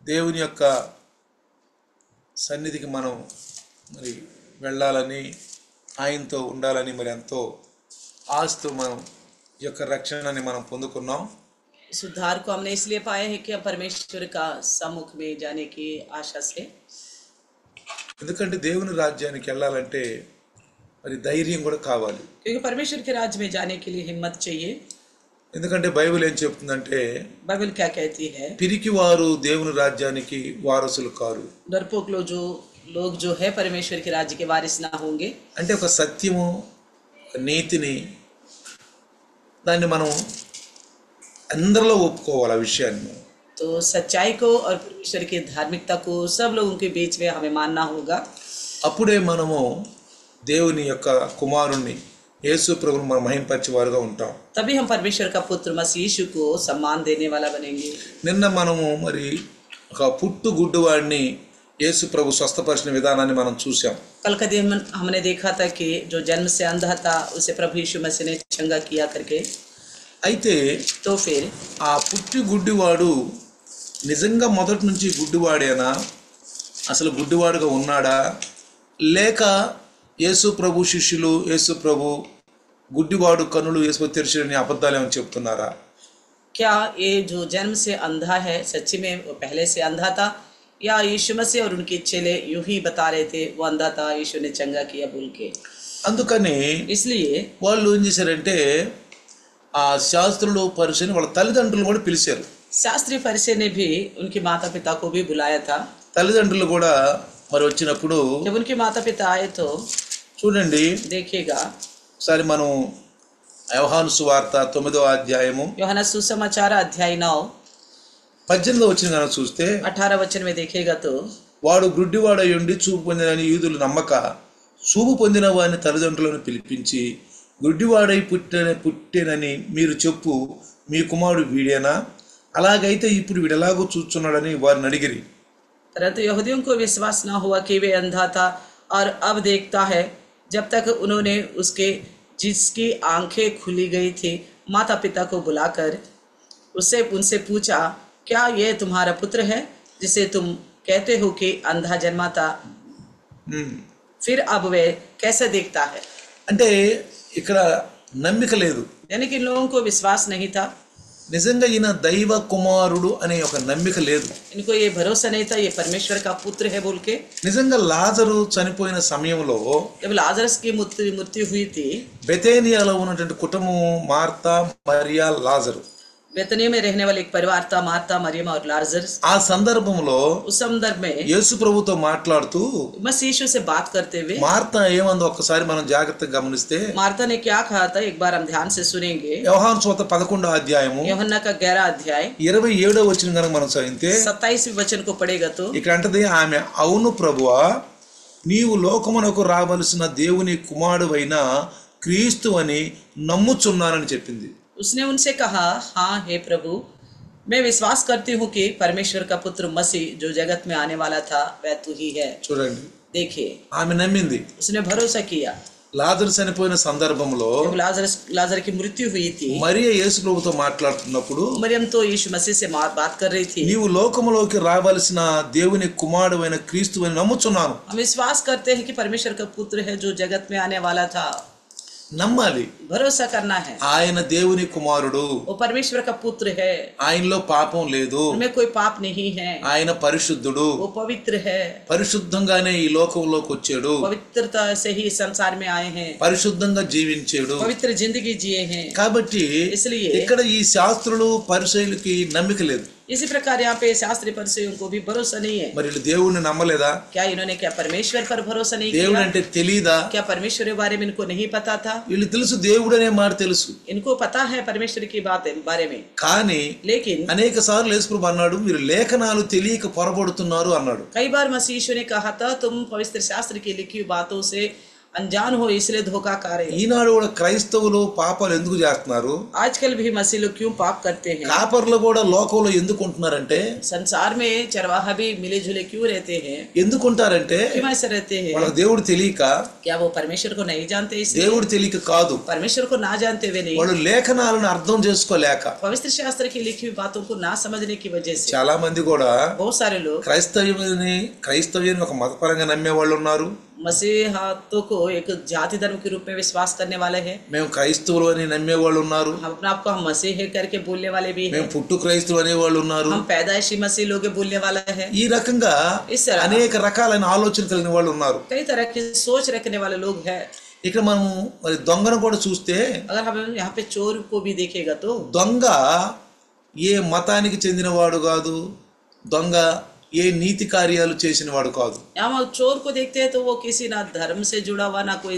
దేవుని యొక్క సన్నిధికి మనం మరి వెళ్ళాలని, ఆయనతో ఉండాలని మరి ఎంతో ఆశతో మనం ఈ యొక్క రక్షణని మనం పొందుకున్నాం. इस उद्धार को हमने इसलिए पाया है कि हम परमेश्वर का सम्मुख में जाने की आशा से, ఎందుకంటే దేవుని రాజ్యానికి వెళ్ళాలంటే మరి ధైర్యం కూడా కావాలి. क्योंकि परमेश्वर के राज्य में जाने के लिए हिम्मत चाहिए. ఎందుకంటే బైబిల్ ఏం చెప్తుందంటే, बाइबल क्या कहती है? పిరికి వారు దేవుని రాజ్యానికి వారసులు కారు. डरपोक लोग जो है परमेश्वर के राज्य के वारिस ना होंगे. అంటే ఒక సత్యము, నీతిని దాన్ని మనం అందరిలో ఒప్పుకోవాలి. ఆ విషయాన్ని तो सच्चाई को और परमेश्वर की धार्मिकता को सब लोगों के बीच में हमें मानना होगा. అప్పుడే మనము దేవుని యొక్క కుమారుణ్ణి యేసు ప్రభువును మనం మహింపరిచే వారుగా ఉంటాం. तभी हम परमेश्वर का पुत्र मसीह यीशु को सम्मान देने वाला बनेंगे. నిన్న మనము మరి ఒక పుట్టు గుడ్డివాడిని యేసు ప్రభు స్వస్థపరిచిన విధానాన్ని మనం చూసాం. कल का दिन हमने देखा था कि जो जन्म से अंधा था उसे प्रभु यीशु मसीह ने चंगा किया करके. అయితే तो फिर ఆ పుట్టి గుడ్డివాడు నిజంగా మొదటి నుంచి గుడ్డివాడేనా, అసలు గుడ్డివాడుగా ఉన్నాడా, లేక యేసు ప్రభు శిష్యులు యేసు ప్రభు గుడ్డివాడు కన్నులు యేసు తెరిచిని అబద్ధాలు ఏమని చెప్తున్నారా? क्या ये जो जन्म से अंधा है सच्ची में वो पहले से अंधा था, या यीशु मसीह और उनके चेले यूं ही बता रहे थे वो अंधा था, यीशु ने चंगा किया बोल के? అందుకని इसलिए వాళ్ళు ఏం చేశారంటే, ఆ శాస్త్రులు పరిచయం వాళ్ళ తల్లిదండ్రులు కూడా పిలిచారు. शास्त्री फरीसी ने भी उनके माता पिता को भी बुलाया था. తల్లిదండ్రులు కూడా మరి వచ్చినప్పుడు जब उनके माता पिता आए तो చూడండి, देखिएगा ఒకసారి మనం యోహాను సువార్త 9వ అధ్యాయము यूहन्ना सुसमाचार अध्याय 9 18వ వచనం కనుక చూస్తే, 18 वचन में देखिएगा तो వాడు గుడ్డివాడై ఉండి చూపు పొందినని యూదులు నమ్మక చూపు పొందిన వారిని తల్లిదండ్రులను పిలిపించి, గుడ్డివాడై పుట్టేనని మీరు చెప్పు, మీ కుమారుడు వీడేనా? అలాగైతే ఇప్పుడు వీడెలాగో చూస్తున్నాడని వారిని అడిగిరి. परंतु यहूदियों को विश्वास न हुआ कि वे अंधा था और अब देखता है. जब तक उन्होंने जिसकी आंखें खुली गई थी माता पिता को बुलाकर उनसे पूछा, क्या ये तुम्हारा पुत्र है जिसे तुम कहते हो कि अंधा जन्मा था? फिर अब वे कैसे देखता है? అంటే ఇక్కడ నమ్మిక లేదు. यानी कि लोगों को विश्वास नहीं था. నిజంగా ఈయన దైవ కుమారుడు అనే ఒక నమ్మిక లేదు. इनको ये भरोसा नहीं था ये परमेश्वर का पुत्र है बोल के. నిజంగా లాజరు చనిపోయిన సమయంలో जब लाजरस की मृत्यु हुई थी, బెతేనియాలో ఉన్నటువంటి కుటుంబం మార్తా, మరియా, లాజరు, बेतनिया में रहने वाले एक परिवार था, मार्ता, मरियम और लाजरस. ఆ సందర్భంలో उस संदर्भ में యేసు ప్రభుతో మాట్లాడుతూ मसीह यीशु से बात करते हुए మార్తా ఏమందో ఒక్కసారి మనం జాగ్రత్తగా గమనిస్తే, मार्ता ने क्या कहा था एक बार हम ध्यान से सुनेंगे. యోహాను సువార్త 11వ అధ్యాయము यूहन्ना का 11 अध्याय 27వ వచనం కనుక మనం చదివితే 27 वचन को पढ़ेगा तो ఇక్కడ అంటది, ఆమె అవును ప్రభువా, నీవు లోకమునకు రావలసిన దేవుని కుమారుడైన క్రీస్తు అని నమ్ముచున్నానని చెప్పింది. उसने उनसे कहा, हाँ हे प्रभु, मैं विश्वास करती हूँ कि परमेश्वर का पुत्र मसीह जो जगत में आने वाला था वह तू ही है. చూడండి, देखिए ఆమె నమ్మింది. उसने भरोसा किया. లాజరు చనిపోయిన సందర్భంలో जब लाजर की मृत्यु हुई थी, మరియా యేసు ప్రభుతో మాట్లాడుతున్నప్పుడు, मरियम तो यीशु मसीह से बात कर रही थी. నీవు లోకములోకి రావలసిన దేవుని కుమారుడైన క్రీస్తు అని నమ్ముచున్నాను. हम विश्वास करते हैं कि परमेश्वर का पुत्र है जो जगत में आने वाला था. నమ్మాలి. भरोसा करना है. ఆయన దేవుని కుమారుడు, वो परमेश्वर का पुत्र है. ఆయనలో పాపం లేదు, उनमें कोई पाप नहीं है. ఆయన పరిశుద్ధుడు, वो पवित्र है. పరిశుద్ధంగానే ఈ లోకంలోకి వచ్చాడు, पवित्रता से ही संसार में आए हैं, పరిశుద్ధంగా జీవించాడు. पवित्र जिंदगी जिए हैं. కాబట్టి इसलिए ఇక్కడ ఈ శాస్త్రులు పరిసయ్యులకి నమ్మిక లేదు. इसी प्रकार यहाँ पे शास्त्री परिचयों को भी भरोसा नहीं है. మరి వీళ్ళు దేవుణ్ణి నమ్మలేదా? क्या इन्होंने क्या परमेश्वर पर भरोसा नहीं దేవుడు किया? అంటే తెలీదా? क्या परमेश्वर के बारे में इनको नहीं पता था? వీళ్ళు తెలుసు, దేవుడు అనే మాట తెలుసు, इनको पता है परमेश्वर की बात बारे में. కానీ लेकिन అనేక సార్లు యేసు ప్రభు అన్నాడు, మీరు లేఖనాలు తెలియక పొరబడుతున్నారు అన్నాడు. कई बार मसीह यीशु ने कहा था तुम पवित्र शास्त्र की लिखी बातों से अनजान हो इसलिए धोखा खा रहे हैं। ఈనాడు కూడా క్రైస్తవులు పాపాలు ఎందుకు చేస్తున్నారు? आजकल भी मसीह लोग क्यों पाप करते हैं? కాపర్లు కూడా లోకంలో ఎందుకు ఉంటున్నారంటే, संसार में चरवाहा भी मिले जुले क्यों रहते हैं? ఎందుకు ఉంటారంటే क्यों ऐसे रहते हैं? వాళ్ళకి దేవుడు తెలియక, क्या वो परमेश्वर को नहीं जानते इसलिए? దేవుడు తెలియక కాదు, परमेश्वर को ना जानते हुए नहीं, వాళ్ళు లేఖనాలను అర్థం చేసుకోలేక. पवित्र शास्त्र की लिखी हुई बातों को ना समझने की वजह से చాలా మంది కూడా बहुत सारे लोग క్రైస్తవ్యాన్ని ఒక మతపరంగా నమ్మే వాళ్ళు ఉన్నారు. मसीहातों को एक जाति धर्म के रूप में विश्वास करने वाले हैं। మేము క్రైస్తవులు అని నమ్మే వాళ్ళు ఉన్నారు. हम अपने आप को हम मसीह है करके बोलने वाले भी हैं। మేము పుట్టు క్రైస్తవులు అనే వాళ్ళు ఉన్నారు. हम पैदाइशी मसीह लोग बोलने वाला है। ఈ రకంగా इस तरह అనేక రకాలైన ఆలోచన కలిగిన వాళ్ళు ఉన్నారు. कई तरह की सोच रखने वाले लोग हैं। ఇక్కడ మనం మరి దొంగను కూడా చూస్తే, अगर हम यहाँ पे चोर को भी देखेगा तो దొంగ ఏ మతానికి చెందినవాడు కాదు, దొంగ ఏ నీతి కార్యాలు చేసిన వాడు కాదు. यहाँ हम चोर को देखते हैं तो वो किसी ना धर्म से जुड़ा हुआ ना कोई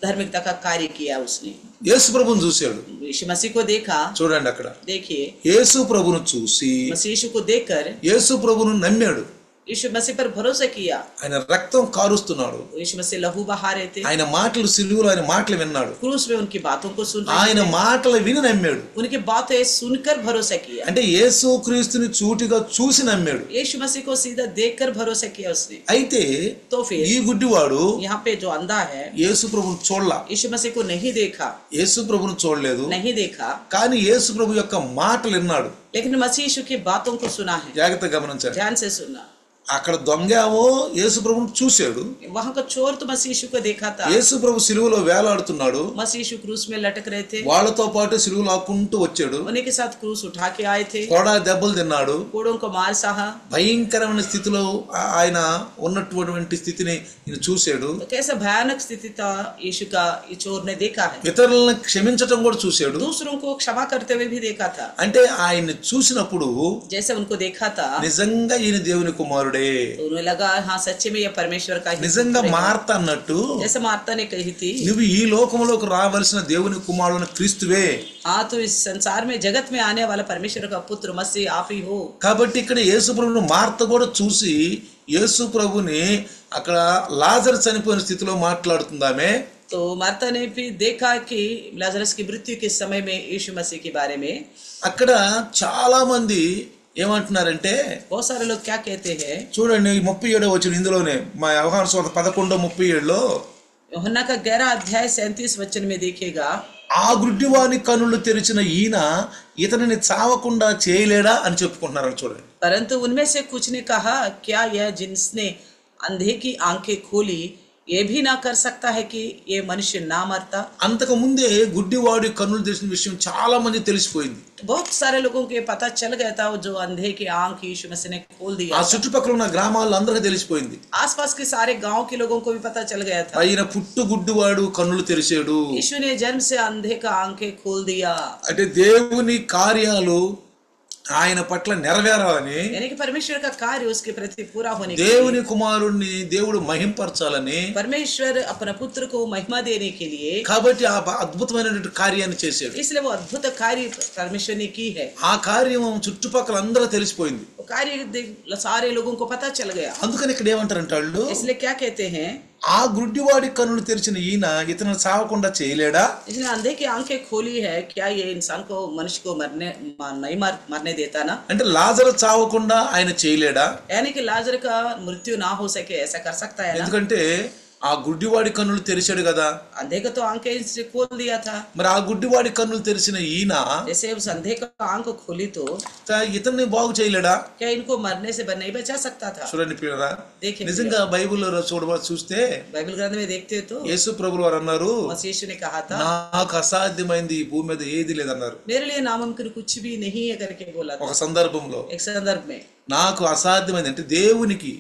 धार्मिकता का कार्य किया उसने। యేసు ప్రభువును చూశాడు. यीशु मसीह को देखा, చూడండి అక్కడ देखिए యేసు ప్రభువును చూసి मसीह यीशु को देखकर యేసు ప్రభువును నమ్మాడు. यीशु मसीह पर भरोसा किया। ఆయన రక్తం కారుస్తున్నాడు. यीशु मसीह लहू बहा रहे थे, ఆయన మాటలు సిలువలో ఆయన మాటలు విన్నాడు. क्रूस में उनकी बातों को सुन रहे ఆయన మాటలు విని నమ్మాడు. थे, उनकी बातें सुनकर भरोसा किया। అంటే యేసు క్రీస్తుని చూటిగా చూసి నమ్మాడు. यीशु मसीह को सीधा देखकर भरोसा किया उसने। అయితే तो फिर ఈ గుడ్డివాడు यहाँ पे जो अंधा है యేసు ప్రభువును చూడలా, यीशु मसीह को नहीं देखा, యేసు ప్రభువును చూడలేదు, नहीं देखा, కానీ యేసు ప్రభు యొక్క మాటలు విన్నాడు. लेकिन मसीह यीशु की बातों को सुना है, జాగ్రత్తగా గమనించండి. ध्यान से सुना। అక్కడ దొంగేమో యేసు ప్రభువును చూశాడు. वहां का चोर तो मसीह यीशु को देखा था। యేసు ప్రభు సిలువలో వేలాడుతున్నాడు. मसीह यीशु क्रूस में लटक रहे थे, వాళ్ళతో పాటు సిలువలో ఆకుంటూ వచ్చాడు. उन्हीं के साथ क्रूस उठा के आए थे, కొడా దెబ్బలు తిన్నాడు. कोड़ों को मार सहा। భయంకరమైన స్థితిలో ఆయన ఉన్నటువంటి స్థితిని ఈయన చూశాడు. तो कैसा भयानक स्थिति था यीशु का, ये चोर ने देखा है। ఇతరులను క్షమించటం కూడా చూశాడు. दूसरों को क्षमा करते हुए भी देखा था। అంటే ఆయన్ని చూసినప్పుడు जैसे उनको देखा था నిజంగా ఈయన దేవుని కుమారుడే, तो उन्हें लगा हाँ सच्चे में ये परमेश्वर का ही నిజంగా पुत्र है। మార్త అన్నట్టు जैसे मार्ता ने कही थी, నువ్వు ఈ లోకంలోకి రావలసిన దేవుని కుమారుడు క్రీస్తువే. हाँ तो इस संसार में जगत में आने वाला परमेश्वर का पुत्र मसीह आप ही हो। కాబట్టి ఇక్కడ యేసు ప్రభువును మార్త కూడా చూసి యేసు ప్రభుని అక్కడ లాజరు చనిపోయిన స్థితిలో మాట్లాడుతుందామే. तो मार्ता ने भी देखा कि लाजरस की मृत्यु के समय में यीशु मसीह के बारे में అక్కడ చాలా మంది ఏమంటున్నారంటే, बहुत सारे लोग क्या कहते हैं, చూడండి 37 వచ్చిన ఇందులోనే మా వ్యవహార సువార్త 11:37 यूहन्ना का 11 अध्याय 37 वचन में देखिएगा, ఆ గుడ్డివాని కన్నులు తెరిచిన ఈయన ఇతనిని చావకుండా చేయలేడా అని చెప్పుకుంటున్నారు. చూడండి, परंतु उनमें से कुछ ने कहा, क्या यह जिसने अंधे की आंखें खोली ये भी ना कर सकता है कि ये मनुष्य ना मरता। అంతకు ముందే గుడ్డివాడి కన్నులు తెరిచిన విషయం చాలా మంది తెలిసిపోయింది. बहुत सारे लोगों के पता चल गया था, जो अंधे की आंख यीशु मसीह ने खोल ఆ दिया। చుట్టుపక్కల ఉన్న గ్రామాల్లో అందరికీ తెలిసిపోయింది. आसपास के सारे गांव के लोगों को भी पता चल गया था, ఆయన పుట్టు గుడ్డివాడు కన్నులు తెరిచాడు. यीशु ने जन्म से अंधे का आंखें खोल दिया। అంటే దేవుని కార్యాలు ఆయన పట్ల నెరవేరాలని, यानी कि परमेश्वर का कार्य उसके प्रति पूरा होने के దేవుని लिए, కుమారుణ్ణి దేవుడు మహింపరచాలని, परमेश्वर अपने पुत्र को महिमा देने के लिए, కాబట్టి ఆ అద్భుతమైనటువంటి కార్యాన్ని చేశాడు. इसलिए वो अद्भुत कार्य परमेश्वर ने की है। ఆ కార్యం చుట్టుపక్కల అందరూ తెలిసిపోయింది. वो कार्य सारे लोगों को पता चल गया। అందుకని ఇక్కడ ఏమంటారంటే వాళ్ళు, इसलिए क्या कहते हैं, ఆ గుడ్డివాడి కన్నులు తెరిచిన ఈయన ఇతను చావకుండా చేయలేడా? इसने अंधे की आंखें खोली है, क्या ये इंसान को, मनुष्य को मरने देता ना? అంటే లాజరు చావకుండా ఆయన చేయలేడా? यानी कि लाजर का मृत्यु ना हो सके, ऐसा कर सकता है ना? ఎందుకంటే ఆ గుడ్డివాడి కన్నులు తెరిచాడు కదా. अंधे को तो आंखें इसने खोल दिया था, మరి ఆ గుడ్డివాడి కన్నులు తెరిచిన ఈయన जैसे उस अंधे का आंख खोली तो ఇతన్ని బాగు చేయలేడా? क्या इनको मरने से नहीं बचा सकता था? చూడండి పిల్లరా, देखिए నిజంగా బైబిల్లో చూస్తే बाइबल ग्रंथ में देखते तो యేసు ప్రభువు వారు అన్నారు, मसीह यीशु ने कहा था, నాకు అసాధ్యమైంది ఈ భూమి మీద ఏది లేదన్నారు. मेरे लिए नामुमकिन कुछ भी नहीं है करके बोला था ఒక సందర్భంలో एक संदर्भ में। నాకు అసాధ్యమైంది అంటే దేవునికి,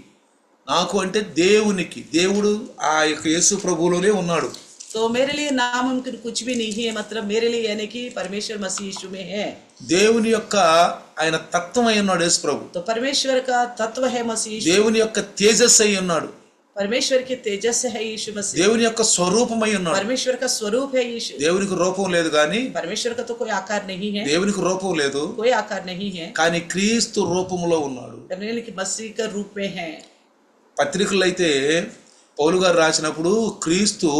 నాకు అంటే దేవునికి, దేవుడు ఆ యొక్క యేసు ప్రభువులోనే ఉన్నాడు. तो मेरे लिए नामुमकिन कुछ भी नहीं है, मतलब मेरे लिए यानी कि परमेश्वर मसीह यीशु में है। దేవుని యొక్క ఆయన తత్వం అయి ఉన్నాడు యేసు ప్రభు. तो परमेश्वर का तत्व है मसीह यीशु, దేవుని యొక్క తేజస్సు అయి ఉన్నాడు. परमेश्वर के तेजस है यीशु मसीह, దేవుని యొక్క స్వరూపమై ఉన్నాడు. परमेश्वर का स्वरूप है यीशु। దేవునికి రూపం లేదు కానీ, परमेश्वर का तो कोई आकार नहीं है, దేవునికి రూపం లేదు कोई आकार नहीं है, కానీ క్రీస్తు రూపంలో ఉన్నాడు. यानी कि मसीह का रूप में है। పత్రికలు అయితే పౌలు గారు రాసినప్పుడు క్రీస్తు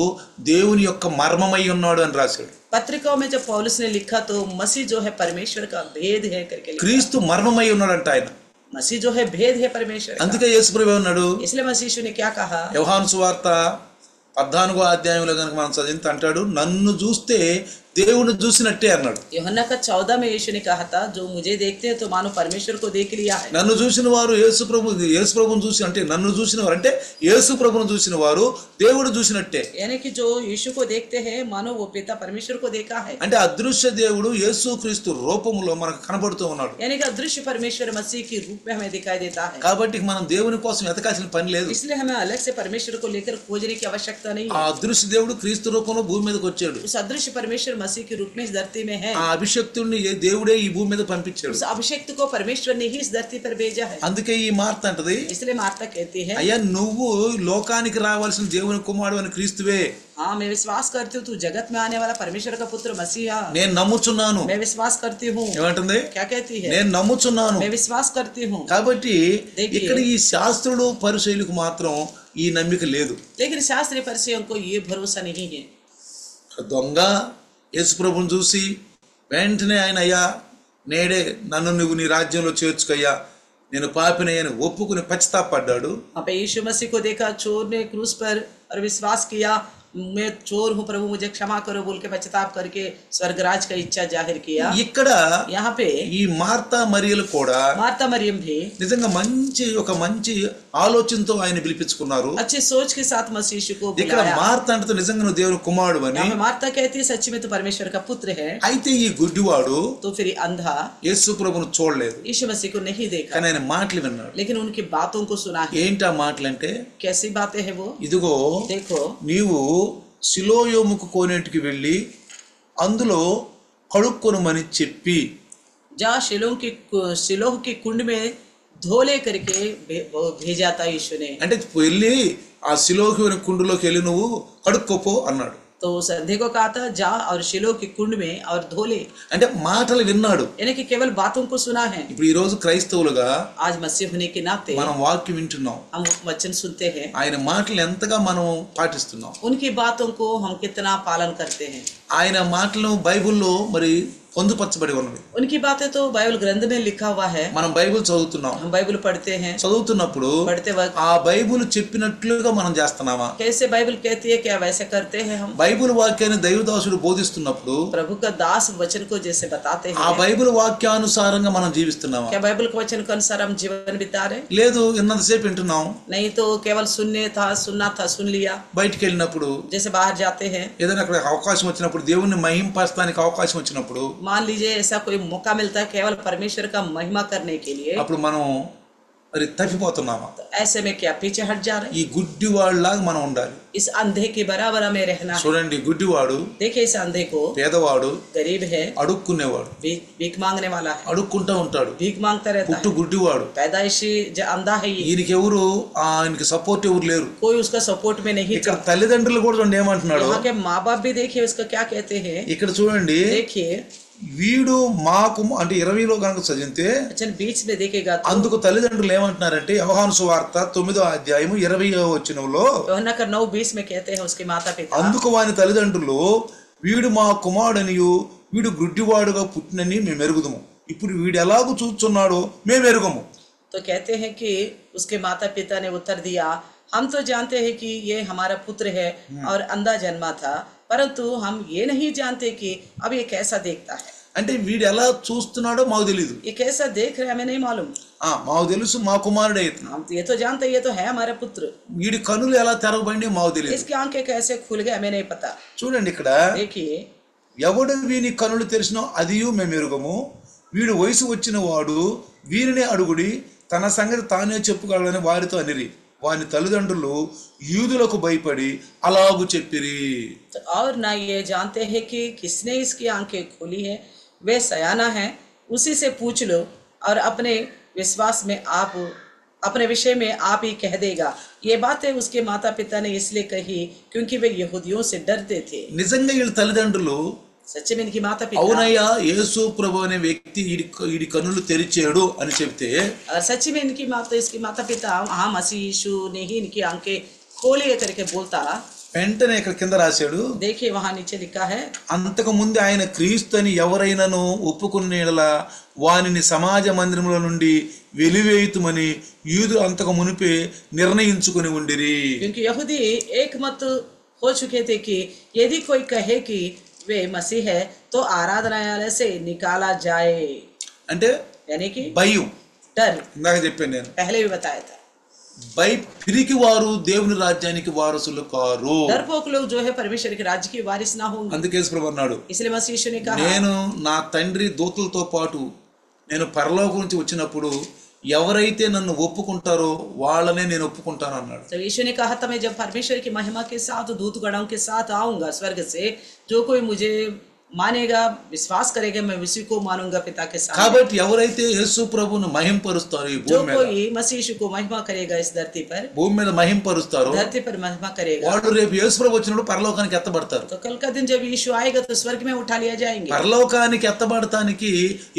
దేవుని యొక్క మర్మమై ఉన్నాడు అని రాశాడు. पत्रिकाओं में जब पौलुस ने लिखा तो मसीह जो है परमेश्वर का भेद है करके लिखा। క్రీస్తు మర్మమై ఉన్నాడంట ఆయన. मसीह जो है भेद है परमेश्वर का। అందుకే యేసు ప్రభు అన్నాడు, इसलिए मसीह यीशु ने क्या कहा, యోహాను సువార్త 14వ అధ్యాయంలో కనుక మనం చదివితే అంటాడు, నన్ను చూస్తే దేవుని చూసినట్టే అన్నాడు. यूहन्ना का 14 में यीशु ने कहा था, जो मुझे देखते हैं तो मानो परमेश्वर को देख लिया है। నన్ను చూసిన వారు యేసు ప్రభువును చూసి, అంటే నన్ను చూసిన వారు అంటే యేసు ప్రభువును చూసిన వారు దేవుడు చూసినట్టే. यानी कि जो यीशु को देखते हैं मानो वो पिता परमेश्वर को देखा है। అంటే అదృశ్య దేవుడు యేసు క్రీస్తు రూపంలో మనకు కనబడుతూ ఉన్నాడు. यानी कि अदृश्य परमेश्वर मसीह के रूप में हमें दिखाई देता है। కాబట్టి మనం దేవుని కోసం ఎతకాల్సిన పని లేదు. इसलिए हमें अलग से परमेश्वर को लेकर खोजने की आवश्यकता नहीं ఆ है। అదృశ్య దేవుడు క్రీస్తు రూపంలో భూమి మీదకి వచ్చాడు. उस अदृश्य परमेश्वर मसीह के रूप में इस धरती में है। ఆ అభిషక్తుడిని దేవుడే ఈ భూమి మీద పంపించాడు. उस अभिषेक को परमेश्वर ने ही इस धरती पर भेजा है। అందుకే ఈ మార్త అంటది, इसलिए मार्ता कहती है, అయ్యా నువ్వు లోకానికి రావాల్సిన దేవుని కుమారుడు అని క్రీస్తువే. हाँ मैं विश्वास करती हूँ तू जगत में आने वाला परमेश्वर का पुत्र मसीहा। నేను నమ్ముచున్నాను. मैं विश्वास करती हूँ। ఏమంటుంది? क्या कहती है, నేను నమ్ముచున్నాను. मैं विश्वास करती हूँ। కాబట్టి देखिए। ఇక్కడ ఈ శాస్త్రులు పరిశీలకు మాత్రం ఈ నమ్మిక లేదు. लेकिन शास्त्रीय परिचयों को ये भरोसा नहीं है। దొంగ యేసు ప్రభువుని చూసి వెంటనే ఆయన, అయ్యా నేడే నన్ను నువ్వు నీ రాజ్యంలో చేర్చుకయ్యా, నేను పాపిని అని ఒప్పుకుని పశ్చాత్తాపడ్డాడు. वहाँ पे यीशु मसीह को देखा, चोर ने क्रूस पर और विश्वास किया, मैं चोर हूँ प्रभु मुझे क्षमा करो बोल के पश्चाताप करके स्वर्गराज का इच्छा जाहिर किया। ఇక్కడ यहाँ पे ఈ మార్తా మరియలు కూడా मार्ता मरियम भी నిజంగా ఒక మంచి ఆలోచనతో ఆయన పిలిపించుకున్నారు. अच्छे सोच के साथ मसीह यीशु को ఇక్కడ बुलाया। మార్త అంటే నిజంగా నువ్వు దేవుని కుమారుడు అని. यहाँ पे मार्ता कहती है सच्ची में तो परमेश्वर का पुत्र है। అయితే ఈ గుడ్డివాడు तो फिर अंधा యేసు ప్రభువును చూడలేదు, यीशु मसीह को नहीं देखा, కానీ ఆయన మాటలు విన్నాడు. लेकिन उनकी बातों को सुना है। ఏంటి ఆ మాటలంటే, कैसी बातें हैं वो, ఇదిగో देखो నీవు సిలోయోముకు కోనేటికి వెళ్ళి అందులో కడుక్కొనమని చెప్పి, जा शिलोह की कुंड में धोले करके भेजा था यीशु ने। అంటే వెళ్ళి ఆ సిలోకి కుండులోకి వెళ్ళి నువ్వు కడుక్కోపో అన్నాడు. तो उस अंधे को कहा था जा और शिलोह की कुंड में और धोले, అంటే మాటలు విన్నాడు. यानी कि केवल बातों को सुना है। ఇప్పుడు ఈ రోజు క్రైస్తవులుగా आज मसीह होने के नाते మనం వాక్యం వింటున్నాం, हम वचन सुनते हैं, ఆయన మాటలు ఎంతగా మనం పాటిస్తున్నాం, उनकी बातों को हम कितना पालन करते हैं। ఆయన మాటలు బైబిల్లో మరి పొందుపరచబడి ఉన్నవి. उनकी बातें तो बाइबल ग्रंथ में लिखा हुआ है। మనం బైబిల్ చదువుతున్నాం, हम बाइबल पढ़ते हैं, చదువుతున్నప్పుడు पढ़ते वक्त ఆ బైబిల్ చెప్పినట్లుగా మనం చేస్తున్నామా? कैसे बाइबल कहती है क्या वैसे करते हैं हम? బైబిల్ వాక్యాన్ని దైవదాసుడు బోధిస్తున్నప్పుడు प्रभु का दास वचन को जैसे बताते ఆ हैं, బైబిల్ వాక్యానుసారంగా మనం జీవిస్తున్నామా? क्या बाइबल के वचन के अनुसार हम जीवन बिता रहे? లేదు, ఉన్నంతసేపు వింటున్నాం. नहीं तो केवल सुनना था सुन लिया। బయటికి వెళ్ళినప్పుడు जैसे बाहर जाते हैं, ఏదైనా అక్కడ అవకాశం వచ్చినప్పుడు, దేవుణ్ణి మహింపరచడానికి అవకాశం వచ్చినప్పుడు, मान लीजिए ऐसा कोई मौका मिलता है केवल परमेश्वर का महिमा करने के लिए, అప్పుడు మనం మరి తప్పిపోతున్నామా? तो ऐसे में क्या पीछे हट जा रहे हैं? ఈ గుడ్డివాళ్ళలాగా మనం ఉండాలి. इस अंधे के बराबर हमें रहना है। చూడండి, గుడ్డివాడు देखिए इस अंधे को, పేదవాడు, गरीब है, అడుక్కునేవాడు, भीख मांगने वाला है, అడుక్కుంటా ఉంటాడు. भीख मांगता रहता పుట్టు है, గుడ్డివాడు. पैदाइशी अंधा है ये, ఈయనకి ఆయనకి సపోర్ట్ ఎవరు లేరు. कोई उसका सपोर्ट में नहीं ఇక్కడ था। తల్లిదండ్రులు కూడా చూడండి ఏమంటున్నాడు. यहाँ के माँ बाप भी देखिए उसका क्या कहते हैं, ఇక్కడ చూడండి, देखिए వీడు మాకు అంటే 20లో కనుక చదివితే वचन बीच में देखेगा तो అందుకు తల్లిదండ్రులు ఏమంటున్నారంటే, యోహాను సువార్త 9వ అధ్యాయము 20వ వచనంలో, యోహన్నా का 9:20 में कहते हैं उसके माता पिता, అందుకు వాని తల్లిదండ్రులు వీడు మా కుమారుడనియు వీడు గుడ్డివాడుగా పుట్టినని మేము ఎరుగుదుము, ఇప్పుడు వీడు ఎలాగూ చూస్తున్నాడో మేము ఎరుగము. तो कहते हैं कि उसके माता पिता ने उत्तर दिया, हम तो जानते हैं कि ये हमारा पुत्र है और अंधा जन्मा था, परंतु हम ये नहीं जानते कि अब ये कैसा देखता है। అంటే వీడు ఎలా చూస్తున్నాడో మాకు తెలియదు, ये कैसा देख रहे हैं हमें नहीं मालूम। మాకు తెలుసు మా కుమారుడే ఇతను. हम ये तो जानते हैं ये तो है हमारा पुत्र, వీడి కనులు ఎలా తెరవబడి మాకు తెలియదు. इसकी आंखें कैसे खुल गए हमें नहीं पता। చూడండి, ఇక్కడ देखिए ఎవడు వీని కనులు తెరిచినో అదియు మేము ఎరుగము, వీడు వయసు వచ్చిన వాడు వీరినే అడుగుడి, తన సంగతి తానే చెప్పుకోవాలని వారితో అనిరి. వాని తల్లిదండ్రులు యూదులకు భయపడి అలాగు చెప్పిరి. तो और ना ये जानते हैं कि किसने इसकी आंखें खोली है, वे सयाना है, उसी से पूछ लो और अपने विश्वास में आप अपने विषय में आप ही कह देगा। ये बातें उसके माता पिता ने इसलिए कही क्योंकि वे यहूदियों से डरते थे। నిజంగా వీళ్ళ తల్లిదండ్రులు सच्चे में इनकी माता पिता, అవునయ్యా యేసు ప్రభు అనే వ్యక్తి ఈడి కన్నులు తెరిచాడు అని చెప్తే, और सच्ची में इनकी माता इसकी माता पिता हाँ मसीह यीशु ने ही इनकी आंखें खोलिए करके बोलता, వెంటనే ఇక్కడ కింద రాశాడు, देखिए वहां नीचे लिखा है, అంతకు ముందు ఆయన క్రీస్తు అని ఎవరైనాను ఒప్పుకునేలా వానిని సమాజ మందిరముల నుండి వెలివేయుతుమని యూదులు అంతకు మునిపే నిర్ణయించుకుని ఉండిరి. क्योंकि यहूदी एक मत हो चुके थे कि यदि कोई कहे कि वे मसीह है तो आराधनालय से निकाला जाए, అంటే यानी कि భయం. डर, ఇందాక చెప్పాను నేను, पहले भी बताया था, పిరికి వారు దేవుని రాజ్యానికి వారసులు కారు. डरपोक लोग जो है परमेश्वर के राज्य की वारिस ना होंगे. అందుకే యేసు ప్రభు అన్నాడు, इसलिए मसीह यीशु ने कहा, నేను నా తండ్రి దూతలతో పాటు నేను పరలోకం నుంచి వచ్చినప్పుడు ఎవరైతే నన్ను ఒప్పుకుంటారో వాళ్ళనే నేను ఒప్పుకుంటాను అన్నాడు. तो यीशु ने कहा था, मैं जब परमेश्वर की महिमा के साथ दूत गणों के साथ आऊंगा स्वर्ग से, जो कोई मुझे मानेगा, विश्वास करेगा, मैं उसी को मानूंगा पिता के साथ. కాబట్టి ఎవరైతే యేసు ప్రభువును మహింపరుస్తారో ఈ जो భూమి మీద, कोई मसीह यीशु को महिमा करेगा इस धरती पर, భూమి మీద మహింపరుస్తారో धरती पर महिमा करेगा, వాళ్ళు రేపు యేసు ప్రభు వచ్చినప్పుడు పరలోకానికి ఎత్తబడతారు. तो कल का दिन जब यीशु आएगा तो स्वर्ग में उठा लिया जाएंगे. పరలోకానికి ఎత్తబడటానికి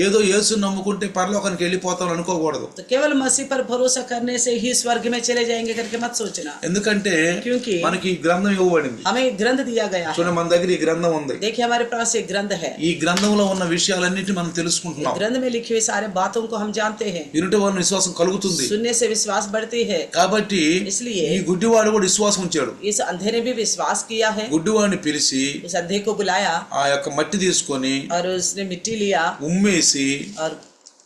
ఏదో యేసుని నమ్ముకుంటే పరలోకానికి వెళ్ళిపోతాం అనుకోకూడదు. तो केवल मसीह पर भरोसा करने से ही स्वर्ग में चले जाएंगे करके मत सोचना, ఎందుకంటే क्योंकि మనకి ఈ గ్రంథం ఇవ్వబడింది. हमें एक ग्रंथ दिया गया है. చూడండి, మన దగ్గర ఈ గ్రంథం ఉంది. देखिए हमारे पास एक ग्रंथ है. ఈ గ్రంథంలో ఉన్న విషయాలన్నిటిని మనం తెలుసుకుంటున్నాం. ग्रंथ में लिखी हुई सारे बातों को हम जानते हैं. వినుట వలన విశ్వాసం కలుగుతుంది. सुनने से विश्वास बढ़ती है. కాబట్టి इसलिए ఈ గుడ్డివాడు కూడా విశ్వాసం ఉంచాడు. इस अंधे ने भी विश्वास किया है. గుడ్డివాడిని పిలిచి उस अंधे को बुलाया ఆ యొక్క మట్టి తీసుకొని और उसने मिट्टी लिया ఉమ్మేసి, और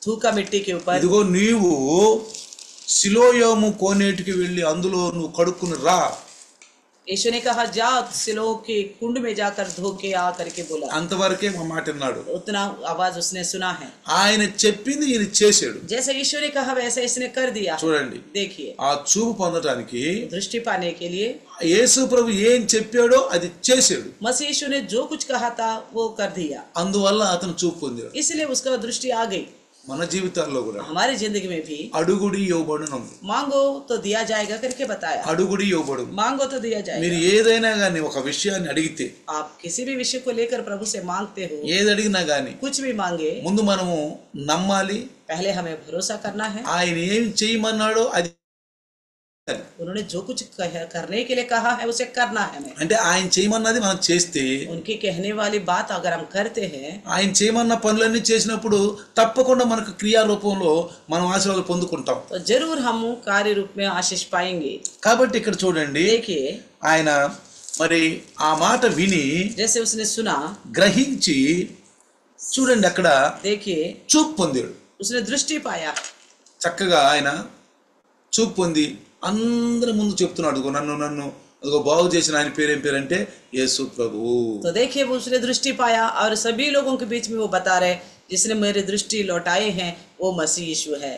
थूका मिट्टी के ऊपर. ఇదిగో నీవు సిలోయాము కోనేటికి వెళ్ళి అందులో నువ్వు కడుక్కుని రా. यीशु ने कहा, जा सिलो के कुंड में जाकर धो के आ करके बोला. అంతవరకే మా మాట విన్నాడు. उतना आवाज उसने सुना है. ఆయన చెప్పింది ఈయన చేశాడు. जैसे यीशु ने कहा वैसे इसने कर दिया. చూడండి, देखिए, ఆ చూపు పొందటానికి दृष्टि पाने के लिए యేసు ప్రభు ఏం చెప్పాడో అది చేశాడు. मसीह यीशु ने जो कुछ कहा था वो कर दिया. అందువల్ల అతను చూపు పొందాడు. इसलिए उसका दृष्टि आ गई. మన జీవితాల్లో కూడా हमारी जिंदगी में भी అడుగుడి ఇవ్వబడును ఉంది. मांगो तो दिया जाएगा करके बताया. అడుగుడి ఇవ్వబడును. मांगो तो दिया మీరు जाएगा. ఏదైనా కానీ ఒక విషయాన్ని అడిగితే, आप किसी भी विषय को लेकर प्रभु से मांगते हो, ఏది అడిగినా కానీ कुछ भी मांगे, ముందు మనము నమ్మాలి. पहले हमें भरोसा करना है. ఆయన ఏం చేయమన్నాడో అది, उन्होंने जो कुछ करने के लिए कहा है उसे करना है हमें. అంటే ఆయన చేయమన్నది మనం చేస్తే, उनकी कहने वाली बात अगर हम करते हैं, ఆయన చేయమన్న పనులన్నీ చేసినప్పుడు తప్పకుండా మనకు క్రియా రూపంలో మనం ఆశీర్వాదాలు పొందుకుంటాం. तो जरूर हम कार्य रूप में आशीष पाएंगे. కాబట్టి ఇక్కడ చూడండి, देखिए, ఆయన మరి ఆ మాట విని जैसे उसने सुना, గ్రహించి, చూడండి అక్కడ देखिए చూపు పొందాడు. उसने दृष्टि पाया. చక్కగా ఆయన చూపు పొంది అందరి ముందు చెప్తున్నాడు, "అదిగో నన్ను నన్ను అదిగో బాగు చేసిన ఆయన పేరేం పేరంటే యేసు ప్రభువు." तो देखिए वो उसने दृष्टि पाया और सभी लोगों के बीच में वो बता रहे, जिसने मेरी दृष्टि लौटाए हैं वो मसीह यीशु है.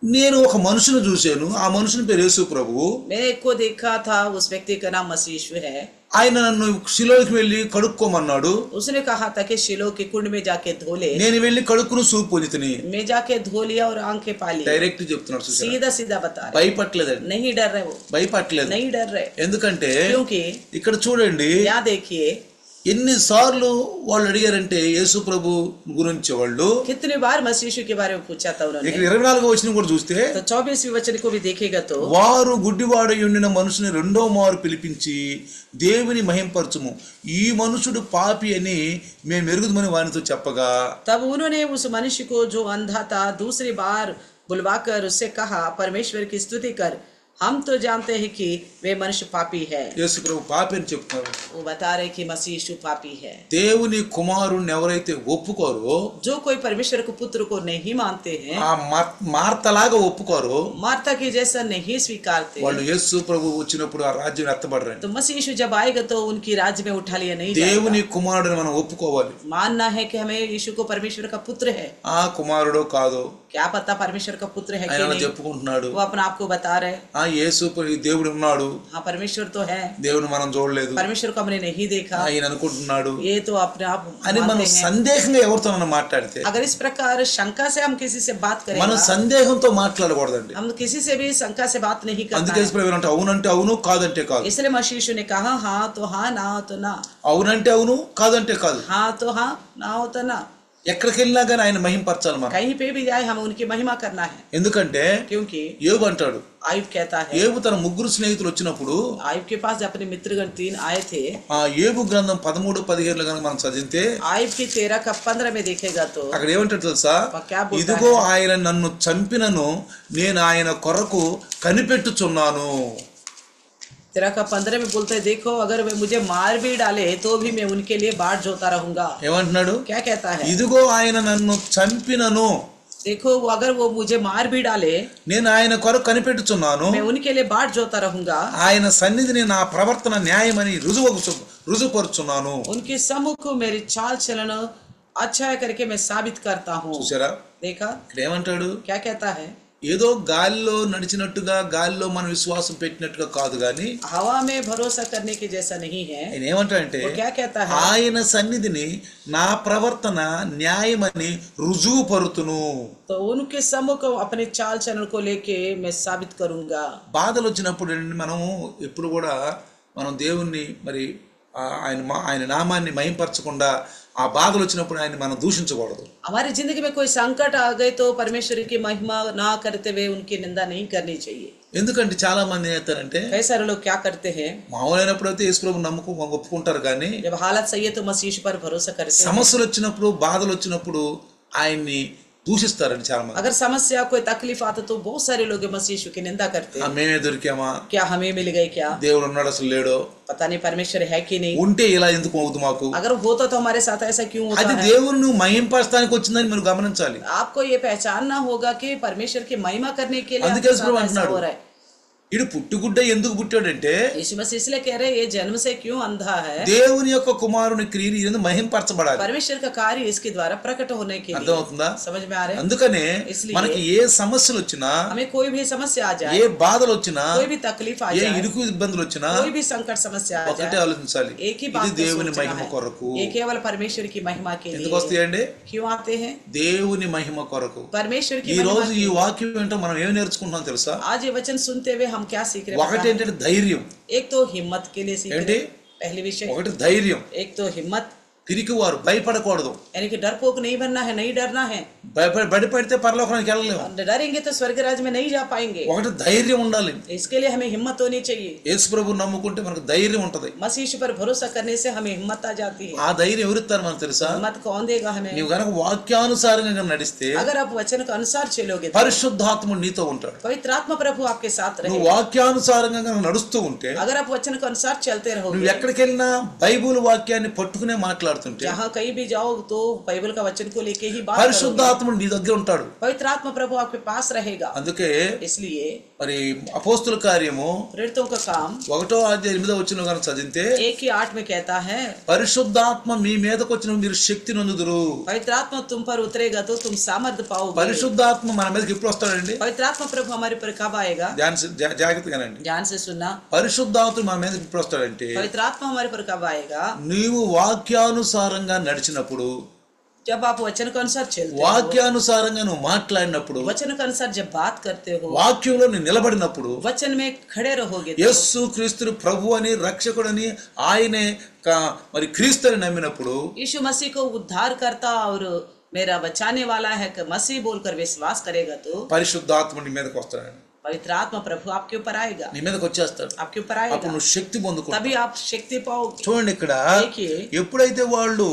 నేను ఒక మనుషుని చూశాను, ఆ మనుషుని పేరు యేసు ప్రభువు. मैंने एक को देखा था, उस व्यक्ति का नाम मसीह यीशु है. ఆయన నన్ను శిలోకి వెళ్ళి కడుక్కోమన్నాడు. उसने कहा था कि शिलो के कुंड में जाके धो ले. నేను వెళ్ళి కడుక్కుని చూపు పొందితిని. मैं जाके धो लिया और आंखें पा ली. డైరెక్ట్ చెప్తున్నాడు, చూసారా? सीधा सीधा बता रहे, భయపట్లేదండి, नहीं डर रहे वो, భయపట్లేదు. नहीं डर रहे. ఎందుకంటే क्योंकि ఇక్కడ చూడండి, यहाँ देखिए ఎన్నిసార్లు వాళ్ళు అడిగారంటే యేసు ప్రభు గురించి వాళ్ళు. कितने बार मसीह यीशु के बारे में पूछा था उन्होंने. ఇక్కడ 24వ వచనం కూడా చూస్తే, तो 24वें वचन को भी देखेगा तो, వారు గుడ్డివాడై ఉండిన మనుషుని రెండో మారు పిలిపించి దేవుని మహింపరచుము, ఈ మనుషుడు పాపి అని మేము ఎరుగుదమని వానితో చెప్పగా, तब उन्होंने उस मनुष्य को जो अंधा था दूसरी बार बुलवाकर उससे कहा, परमेश्वर की स्तुति कर, हम तो जानते हैं कि वे मनुष्य पापी है. యేసు ప్రభు పాపి అని చెప్తున్నారు. वो बता रहे कि मसीह यीशु पापी है. దేవుని కుమారుణ్ణి ఎవరైతే ఒప్పుకోరో, जो कोई परमेश्वर के पुत्र को नहीं मानते हैं, ఆ మార్తలాగా ఒప్పుకోరో, मार्था के जैसा नहीं स्वीकारते, వాళ్ళు యేసు ప్రభు వచ్చినప్పుడు ఆ రాజ్యం ఎత్తబడరండి. तो मसीह यीशु जब आएगा तो उनकी राज्य में उठा लिया नहीं దేవుని जाएगा. కుమారుడిని మనం ఒప్పుకోవాలి. मानना है कि हमें यीशु को परमेश्वर का पुत्र है. ఆ కుమారుడో కాదో क्या पता परमेश्वर का पुत्र है कि ఆయన नहीं, చెప్పుకుంటున్నాడు. वो अपने आप को बता रहे. ఆ యేసు దేవుడు ఉన్నాడు, हाँ परमेश्वर तो है, దేవుని మనం చూడలేదు, परमेश्वर को हमने नहीं देखा, ఆయన అనుకుంటున్నాడు ये तो अपने आप అని మనం मानते हैं. సందేహంగా ఎవరితోనైనా మాట్లాడితే, अगर इस प्रकार शंका से हम किसी से बात మనం करें, సందేహంతో మాట్లాడకూడదండి. हम किसी से भी शंका से बात नहीं करना అందుకే है. అంటే అవునంటే అవును, కాదంటే కాదు. इसलिए मसीह यीशु ने कहा हाँ तो हाँ, ना हो तो ना. అవునంటే అవును, కాదంటే కాదు. हाँ तो हाँ, ना हो तो ना. ఎక్కడికి వెళ్ళినా కానీ ఆయన మహింపరచాలి మనం. कहीं पे भी जाए हमें उनकी महिमा करना है, ఎందుకంటే क्योंकि యోబు అంటాడు, आयुब कहता है, యోబు తన ముగ్గురు స్నేహితులు వచ్చినప్పుడు आयुब के पास अपने मित्रगण 3 आए थे. ఆ యోబు గ్రంథం 13-15 కనుక మనం చదివితే आयुब की 13-15 में देखेगा तो అక్కడ ఏమంటాడు తెలుసా, क्या बोलता ఇదిగో ఆయన నన్ను చంపినను నేను ఆయన కొరకు కనిపెట్టుచున్నాను. 13-15 में बोलते हैं, देखो अगर वे मुझे मार भी डाले तो भी मैं उनके लिए बाट जोता रहूंगा. ఏమంటున్నాడు, क्या कहता है, ఇదిగో ఆయన నన్ను చంపినను देखो अगर वो मुझे मार भी डाले నేను ఆయన కొరకు కనిపెట్టుచున్నాను, मैं उनके लिए बाट जोता रहूंगा. ఆయన సన్నిధిని నా ప్రవర్తన న్యాయమని రుజువుపరుచున్నాను. उनके सम्मुख को मेरी चाल चलन अच्छा करके मैं साबित करता हूँ. చూసారా, देखा ఇక్కడ ఏమంటాడు, क्या कहता है, ఏదో గాలిలో నడిచినట్టుగా గాలిలో మన విశ్వాసం పెట్టినట్టుగా కాదు గాని हवा में भरोसा करने की जैसा नहीं है. ఆయన ఏమంటాడంటే वो क्या कहता है, ఆయన సన్నిధిని నా ప్రవర్తన న్యాయమని రుజువుపరుతును. तो उनके सम्मुख अपने चाल चलन को लेके मैं साबित करूंगा. బాధలు వచ్చినప్పుడు ఏంటంటే మనము ఎప్పుడు కూడా మనం దేవుణ్ణి మరి ఆయన నామాన్ని మహింపరచకుండా ఆ బాధలు వచ్చినప్పుడు ఆయన మనం దూషించకూడదు. हमारी जिंदगी में कोई संकट आ गए तो परमेश्वर की महिमा ना करते हुए उनकी निंदा नहीं करनी चाहिए. ఎందుకంటే చాలా మంది ఏం చేస్తారంటే कई सारे लोग क्या करते हैं, మామూలైనప్పుడు అయితే యేసుప్రభు నమ్ముకు ఒప్పుకుంటారు కానీ जब हालत सही है तो मसीह पर भरोसा करते हैं. సమస్యలు వచ్చినప్పుడు బాధలు వచ్చినప్పుడు ఆయన్ని దూషిస్తారండి చాలా మంది. अगर समस्या कोई तकलीफ आता तो बहुत सारे लोग मसीह की निंदा करते हैं. మేమే దొరికామా, क्या हमें मिल गए, क्या దేవుడు ఉన్నాడు అసలు లేడో, पता नहीं परमेश्वर है कि नहीं, ఉంటే ఇలా ఎందుకు అవుతుంది మాకు, अगर होता तो हमारे साथ ऐसा क्यों होता అది है. దేవుని నువ్వు మహింపరచడానికి వచ్చిందని మీరు గమనించాలి. आपको ये पहचानना होगा कि परमेश्वर की महिमा करने के लिए అందుకే आपके साथ యేసుప్రభు ऐसा అంటున్నాడు, हो रहा है. ఇడు పుట్టుగుడ్డ ఎందుకు పుట్టాడంటే यीशु मसीह इसलिए कह रहे हैं ये जन्म से क्यों अंधा है, దేవుని యొక్క కుమారుని క్రియలు ఈయన మహింపరచబడాలి. परमेश्वर का कार्य इसके द्वारा प्रकट होने के लिए. అర్థమవుతుందా? समझ में आ रहे हैं. అందుకనే इसलिए మనకి ఏ సమస్యలు వచ్చినా, हमें कोई भी समस्या आ जाए, ఏ బాధలు వచ్చినా, कोई भी तकलीफ आ ఏ जाए, ఇరుకు ఇబ్బందులు వచ్చినా कोई भी संकट समस्या आ ఒకటే जाए, ఆలోచించాలి, एक ही ఇది बात को దేవుని सोचना మహిమ है, కొరకు. ये केवल परमेश्वर की महिमा के ఎందుకు लिए. వస్తాయండి? क्यों आते हैं? దేవుని మహిమ కొరకు. परमेश्वर की ఈ महिमा రోజు के ఈ लिए. వాక్యం ఏంటో మనం ఏం నేర్చుకుంటున్నాం తెలుసా? आज ये वचन सुनते हुए हम क्या सीख रहे हैं? ఒకటి ఏంటంటే ధైర్యం. एक तो हिम्मत के लिए सीख रहे ఏంటి? हैं. पहली विषय ఒకటి ధైర్యం. एक तो हिम्मत, పిరికివారు భయపడకూడదు. यानी कि डरपोक नहीं बनना है, नहीं डरना है. భయపడితే పరలోకానికి వెళ్ళలేము. डरेंगे तो स्वर्ग राज्य में नहीं जा पाएंगे. ఒకటి ధైర్యం ఉండాలి. इसके लिए हमें हिम्मत होनी चाहिए. యేసు ప్రభు నమ్ముకుంటే మనకు ధైర్యం ఉంటది. मसीह पर भरोसा करने से हमें हिम्मत आ जाती है. ఆ ధైర్యం ఎవరిస్తారు మనకు తెలుసా? हिम्मत कौन देगा हमें? నీవు గనక వాక్యానుసారంగా నడిస్తే अगर आप वचन के अनुसार चलोगे तो పరిశుద్ధాత్ముడు నీతో ఉంటాడు. पवित्र आत्मा प्रभु आपके साथ నువ్వు रहेगा. వాక్యానుసారంగా గనక నడుస్తూ ఉంటే, अगर आप वचन के अनुसार चलते నువ్వు रहोगे, ఎక్కడికి వెళ్ళినా బైబిల్ వాక్యాన్ని పట్టుకునే మాట్లాడుతుంటే जहाँ कहीं भी जाओ तो बाइबल का वचन को लेके ही बात करोगे. పరిశుద్ధాత్ముడు నీ దగ్గర ఉంటాడు. पवित्र आत्मा प्रभु आपके पास रहेगा. అందుకే इसलिए మరి అపోస్తుల కార్యము प्रेरितों का काम 1:8 కనుక చదివితే 1:8 में कहता है, పరిశుద్ధాత్మ మీ మీదకి వచ్చిన మీరు శక్తి నొందుదురు. पवित्र आत्मा तुम पर उतरेगा तो तुम सामर्थ्य पाओगे. పరిశుద్ధాత్మ మన మీదకి ఎప్పుడు వస్తాడండి? पवित्र आत्मा प्रभु हमारे पर कब आएगा? జాగ్రత్తగానండి. ध्यान से सुनना. పరిశుద్ధాత్మ మన మీదకి ఎప్పుడు వస్తాడంటే पवित्र आत्मा हमारे पर कब आएगा? నీవు వాక్యానుసారంగా నడిచినప్పుడు, जब आप वचन के अनुसार चलते हो, వాక్యానుసారంగా నువ్వు మాట్లాడినప్పుడు, वचन के अनुसार जब बात करते हो, వాక్యంలో నువ్వు నిలబడినప్పుడు, वचन में खड़े रहोगे तो, యేసు క్రీస్తు ప్రభు అని రక్షకుడని ఆయనే మరి క్రీస్తు అని నమ్మినప్పుడు, यीशु मसीह को उद्धार करता और मेरा बचाने वाला है कि मसीह बोलकर विश्वास करेगा तो పరిశుద్ధాత్మ నీ మీదకి వస్తాడు. पवित्र आत्मा प्रभु आपके ऊपर आएगा. నీ మీదకి వచ్చేస్తాడు. आपके ऊपर అప్పుడు आएगा, నువ్వు శక్తి పొందుకుంటావు. तभी आप शक्ति पाओगे. చూడండి, ఇక్కడ देखिए, ఎప్పుడైతే వాళ్ళు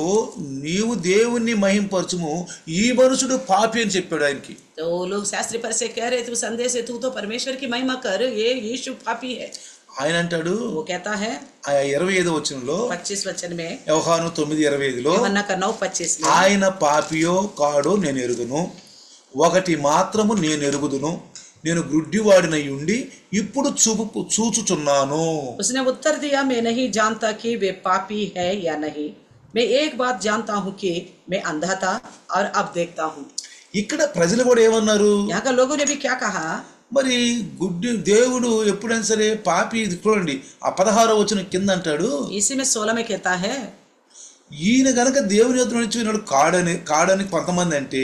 నీవు దేవుణ్ణి మహింపరచుము, ఈ మనుషుడు పాపి అని చెప్పాడు ఆయనకి. तो लोग शास्त्री पर से कह रहे थे संदेश है, तू तो परमेश्वर की महिमा कर, ये यीशु पापी है. ఆయన అంటాడు वो कहता है ఆ 25వ వచనంలో, 25 वचन में, యోహాను 9:25లో, यूहन्ना का 9:25 में, ఆయన పాపియో కాడో నేను ఎరుగుదును, ఒకటి మాత్రము నేను ఎరుగుదును, నేను గుడ్డివాడినై ఉండి ఇప్పుడు చూచుచున్నాను. उसने उत्तर दिया, मैं नहीं जानता कि वे पापी है या नहीं. मैं एक बात जानता हूँ कि मैं अंधा था और अब देखता हूँ. ఇక్కడ ప్రజలు కూడా ఏమన్నారు? यहाँ का लोगों ने भी क्या कहा? మరి గుడ్డి దేవుడు ఎప్పుడైనా సరే పాపి, ఇది చూడండి ఆ 16వ వచనం కింద అంటాడు, इसी में 16 में कहता है, ఈయన గనక దేవుని యొద్ద నుంచి విన్నాడు కాడని కొంతమంది అంటే,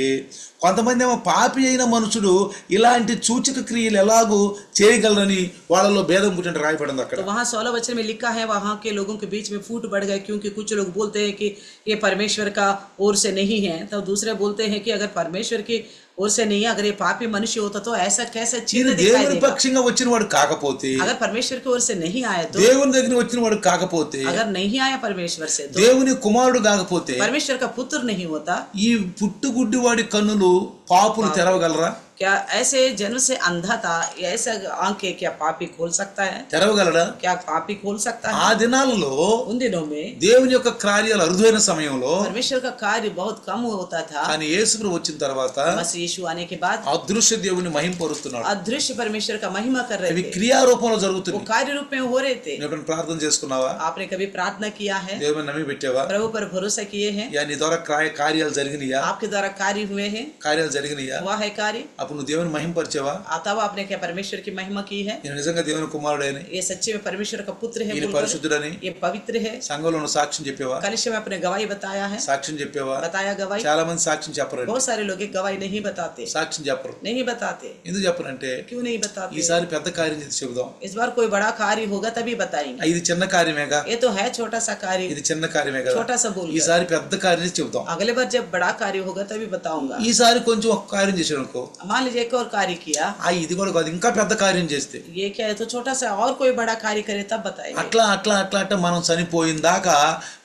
కొంతమంది ఏమో పాపి అయిన మనుషుడు ఇలాంటి సూచక క్రియలు ఎలాగూ చేయగలరని వాళ్ళలో భేదం పుట్టినట్టు రాయబడింది అక్కడ. तो वहाँ 16 वचन में लिखा है, वहाँ के लोगों के बीच में फूट बढ़ गए, क्योंकि कुछ लोग बोलते हैं कि ये परमेश्वर का ओर से नहीं है, तो दूसरे बोलते हैं कि अगर परमेश्वर की ओर से नहीं है, अगर ये पापी मनुष्य होता तो ऐसा कैसे चिन्ह दिखाई దేవుని देगा? పక్షంగా వచ్చిన వాడు కాకపోతే, अगर परमेश्वर की ओर से नहीं आया तो, దేవుని దగ్గర వచ్చిన వాడు కాకపోతే, अगर नहीं आया परमेश्वर से तो, దేవుని కుమారుడు కాకపోతే, परमेश्वर का पुत्र नहीं होता, ఈ పుట్టుగుడ్డి వాడి కన్నులు పాపులు తెరవగలరా? क्या ऐसे जन्म से अंधा था, ऐसा आंखें क्या पापी खोल सकता है? తెరవగలడా? क्या पापी खोल सकता है? ఆ దినాల్లో उन दिनों में దేవుని యొక్క కార్యాలు అరుదైన సమయంలో, परमेश्वर का कार्य बहुत कम होता था, కానీ యేసు ప్రభు వచ్చిన తర్వాత मसीह यीशु आने के बाद అదృశ్య దేవుని మహింపరుస్తున్నాడు. अदृश्य परमेश्वर का महिमा कर रहे ఇవి थे, క్రియారూపంలో वो జరుగుతుంది. कार्य रूप में हो रहे थे. నువ్వు ఎప్పుడైనా ప్రార్థన చేసుకున్నావా? आपने कभी प्रार्थना किया है? దేవుని నమ్మి పెట్టావా? प्रभु पर भरोसा किए हैं? నీ ద్వారా కార్యాలు జరిగినాయా? आपके द्वारा कार्य हुए हैं? కార్యాలు జరిగినాయా? हुआ है कार्य? అప్పుడు నువ్వు దేవుని మహింపరిచావా? तब आपने क्या परमेश्वर की महिमा की है? నేను నిజంగా దేవుని కుమారుడని, ये सच्चे में परमेश्वर का पुत्र है ఈయన बोलकर, పరిశుద్ధుడని ये पवित्र है, సంఘంలో నువ్వు సాక్ష్యం చెప్పావా? कलिसिया में अपने गवाही बताया है, సాక్ష్యం చెప్పావా? बताया गवाही. చాలా మంది సాక్ష్యం చెప్పరండి. बहुत सारे लोग ये गवाही नहीं बताते, సాక్ష్యం చెప్పరు. नहीं बताते. ఎందుకు చెప్పరంటే, क्यों नहीं बताते? ఈసారి పెద్ద కార్యం చేసి చెబుదాం. इस बार कोई बड़ा कार्य होगा तभी बताएंगे. ఇది చిన్న కార్యమేగా, ये तो है छोटा सा कार्य, ఇది చిన్న కార్యమే కదా. छोटा सा बोल. ఈసారి పెద్ద కార్యం చేసి చెబుతాం. अगले बार जब बड़ा कार्य होगा तभी बताऊंगा. ఈసారి కొంచెం ఒక కార్యం చేసాడు అనుకో, मान लीजिए एक और कार्य किया, ఇది కూడా కాదు, ఇంకా పెద్ద కార్యం చేస్తే, ये क्या है तो छोटा सा और कोई बड़ा कार्य करे तब बताएंगे. అట్లా అట్లా అట్లా అట్లా మనం చనిపోయిన దాకా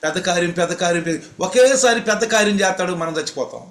పెద్ద కార్యం ఒకేసారి పెద్ద కార్యం చేస్తాడు, మనం చచ్చిపోతాం.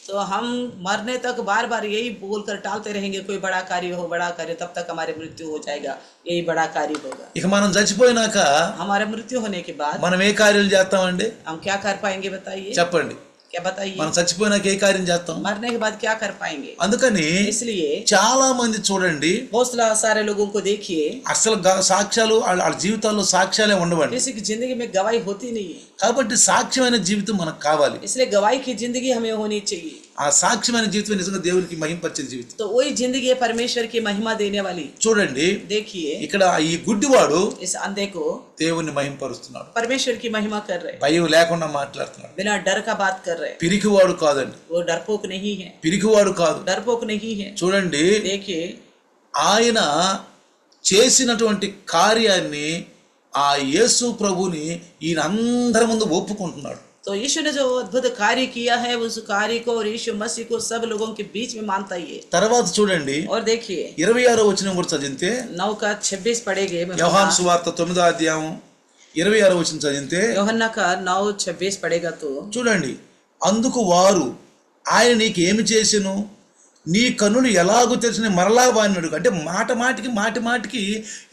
तो हम मरने तक बार बार यही बोलकर टालते रहेंगे, कोई बड़ा कार्य हो, बड़ा कार्य, तब तक हमारी मृत्यु हो जाएगा, यही बड़ा कार्य होगा. ఇక మనం చచ్చిపోయినాక हमारे मृत्यु होने के बाद మనం ఏ కార్యాలు చేస్తామండి? हम क्या कर पाएंगे बताइए? చెప్పండి. क्या बताइए? మనం చచ్చిపోయినాక ఏ కార్యం చేస్తాం? मरने के बाद क्या कर पाएंगे? అందుకని इसलिए చాలా మంది చూడండి, बहुत सारे लोगों को देखिए, అసలు సాక్ష్యాలు వాళ్ళ జీవితాల్లో సాక్ష్యాలే ఉండవండి. किसी की जिंदगी में गवाही होती नहीं है, కాబట్టి సాక్ష్యమైన జీవితం మనకు కావాలి. इसलिए गवाही की जिंदगी हमें होनी चाहिए. ఆ సాక్ష్యమైన జీవితం నిజంగా దేవునికి మహింపరిచే జీవితం. तो वही जिंदगी है परमेश्वर की महिमा देने वाली. చూడండి, देखिए ఇక్కడ ఈ గుడ్డివాడు इस अंधे को దేవుని మహింపరుస్తున్నాడు, परमेश्वर की महिमा कर रहे, భయం లేకుండా మాట్లాడుతున్నాడు. बिना डर का बात कर रहे. పిరికివాడు కాదండి, वो डरपोक नहीं है, పిరికివాడు కాదు. डरपोक नहीं है. చూడండి, देखिए ఆయన చేసినటువంటి కార్యాన్ని ఆ యేసు ప్రభుని ఈయన అందరి ముందు ఒప్పుకుంటున్నాడు. तो यीशु ने जो अद्भुत कार्य किया है, उस कार्य को और यीशु मसीह को सब लोगों के बीच में मानता ही है. తర్వాత చూడండి, और देखिए 26వ వచనం కూడా చదివితే, 9 का 26 पढ़ेंगे. యోహాను సువార్త 9వ అధ్యాయం 26వ వచనం చదివితే, యోహన్నా का 9:26 पढ़ेगा तो చూడండి, అందుకు వారు ఆయన నీకు ఏమి చేసెను, నీ కన్నులు ఎలాగో తెలిసిన మరలా వాడినాడు. అంటే మాటి మాటికి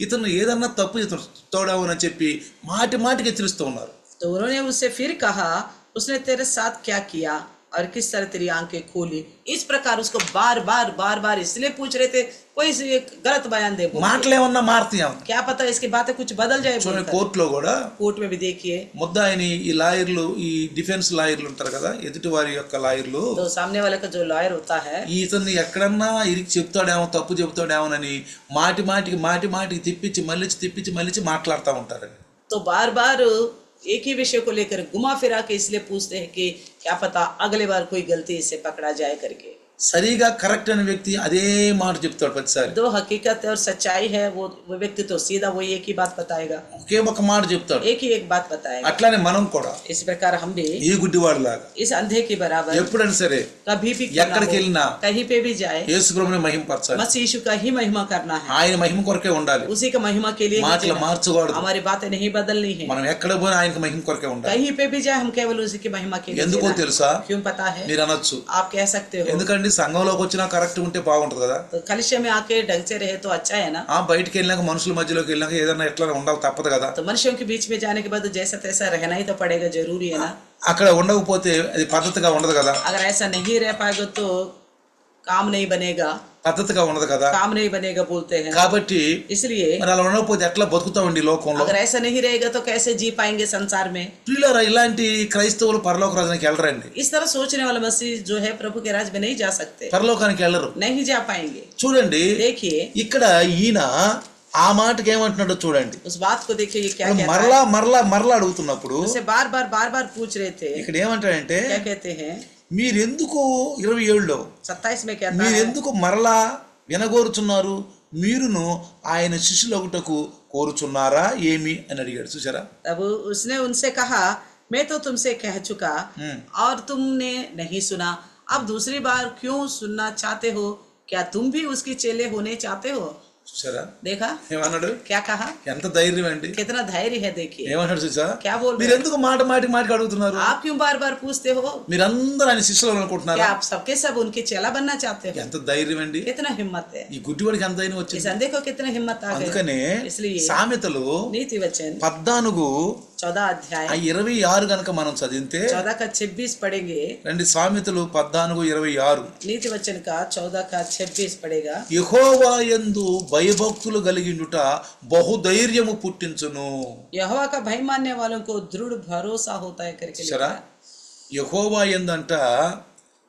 ఇతను ఏదన్నా తప్పు ఇతను తోడావని చెప్పి మాటికి హెచ్చరిస్తూ ఉన్నారు. तो उन्होंने उससे फिर कहा, उसने तेरे साथ क्या किया और किस तरह तेरी आंखें खोली. इस प्रकार उसको बार इसलिए पूछ रहे थे, कोई गलत बयान दे बोल. మాటలు ఏమన్నా మారుతాయి. क्या पता इसकी बातें कुछ बदल जाए. చూడండి, కోర్టులో కూడా कोर्ट में भी देखिए, ముద్దాయిని ఈ లాయర్లు, ఈ డిఫెన్స్ లాయర్లు ఉంటారు కదా, ఎదుటి వారి యొక్క లాయర్లు, तो सामने वाले का जो लॉयर होता है, ఇతన్ని ఎక్కడన్నా ఇరికి చెప్తాడేమో, తప్పు చెప్తాడేమోనని మాటికి తిప్పించి మళ్ళీ మాట్లాడుతూ ఉంటారండి. तो बार एक ही विषय को लेकर घुमा फिरा के इसलिए पूछते हैं कि क्या पता अगले बार कोई गलती इससे पकड़ा जाए करके. సరిగా కరెక్ట్ అయిన వ్యక్తి అదే మాట చెప్తాడు ప్రతిసారి. दो हकीकत और सच्चाई है, वो व्यक्ति तो सीधा वो एक ही बात बताएगा, ఒకే ఒక మాట చెప్తాడు. एक बात बताएगा. అట్లానే మనం కూడా इस प्रकार हम भी ఈ గుడ్డివాడు లాగా इस अंधे के बराबर ఎప్పుడైనా సరే कभी भी ఎక్కడికి వెళ్ళినా कहीं पे भी जाए యేసు ప్రభువుని మహిమపరచాలి. मसीह यीशु का ही महिमा करना है, ఆయన మహిమ కొరకే ఉండాలి. उसी का महिमा के लिए మాటలు మార్చకూడదు. हमारी बातें नहीं बदलनी है. మనం ఎక్కడ పోయినా ఆయనకి మహిమ కొరకే ఉండాలి. कहीं पे भी जाए हम केवल उसी की महिमा के लिए ఎందుకో जीना है. తెలుసా? क्यों पता है? మీరు అనొచ్చు, आप कह सकते हो, ఎందుకండి సంఘంలోకి వచ్చినా కరెక్ట్ ఉంటే బాగుంటది కదా. तो कलिसिया में आके ढंग से रहे तो अच्छा है ना. బయటికి వెళ్ళినాక మనుషుల మధ్యలోకి వెళ్ళినాక ఏదైనా ఎట్లా ఉండాలి, తప్పదు కదా. तो मनुष्यों के बीच में जाने के बाद जैसा तैसा रहना ही तो पड़ेगा, जरूरी है ना. అక్కడ ఉండకపోతే అది పద్ధతిగా ఉండదు కదా. अगर ऐसा नहीं रह पाएगा तो काम नहीं बनेगा, పద్ధతిగా ఉండదు కదా. काम नहीं बनेगा बोलते हैं. కాబట్టి इसलिए మరి అలా ఉండకపోతే ఎట్లా బతుకుతామండి లోకంలో? अगर ऐसा नहीं रहेगा तो कैसे जी पाएंगे संसार में. ప్రియులారా, ఇలాంటి క్రైస్తవులు పరలోక రాజ్యానికి వెళ్ళరండి. इस तरह सोचने वाला मसीह जो है प्रभु के राज में नहीं जा सकते, పరలోకానికి వెళ్ళరు. नहीं जा पाएंगे. చూడండి, देखिए ఇక్కడ ఈయన ఆ మాటకి ఏమంటున్నాడో చూడండి. उस बात को देखिए ये क्या कहता है. మరలా మరలా మరలా అడుగుతున్నప్పుడు उसे बार बार पूछ रहे थे. ఇక్కడ ఏమంటాడంటే क्या कहते हैं మీరెందుకు 27లో 27 में कहता है మీరెందుకు మరలా వినగోరుచున్నారు, మీరును ఆయన శిష్యులగుటకు కోరుచున్నారా ఏమి అని అడిగాడు. చూసారా? तब उसने उनसे कहा मैं तो तुमसे कह चुका और तुमने नहीं सुना, अब दूसरी बार क्यों सुनना चाहते हो, क्या तुम भी उसकी चेले होने चाहते हो. చూసారా? देखा ఏమన్నాడు? क्या कहा. ఎంత ధైర్యం అండి. कितना धैर्य है देखिए. ఏమన్నాడు చూసా? क्या बोल रहे మీరు ఎందుకు మాటికి అడుగుతున్నారు? आप क्यों बार बार पूछते हो. మీరందరూ ఆయన శిష్యులు क्या అనుకుంటున్నారా? आप सबके सब उनके चेला बनना चाहते हो. ఎంత ధైర్యం అండి. कितना हिम्मत है. ఈ గుడ్డివాడికి ఎంత ధైర్యం इस వచ్చింది. अंधे को कितना हिम्मत आ गई. అందుకనే इसलिए సామెతలు नीति वचन 14 14 अध्याय 26 గనక మనం చదివితే 14 का 26 पढ़ेंगे. రండి, సామెతలు 14:26. नीति वचन का 14 का 26 पढ़ेगा. యెహోవా యందు భయభక్తులు కలిగిండుట బహుధైర్యము పుట్టించును. यहोवा का भय मानने वालों को दृढ़ भरोसा होता है करके लिखा సరా? है. యెహోవా యందంట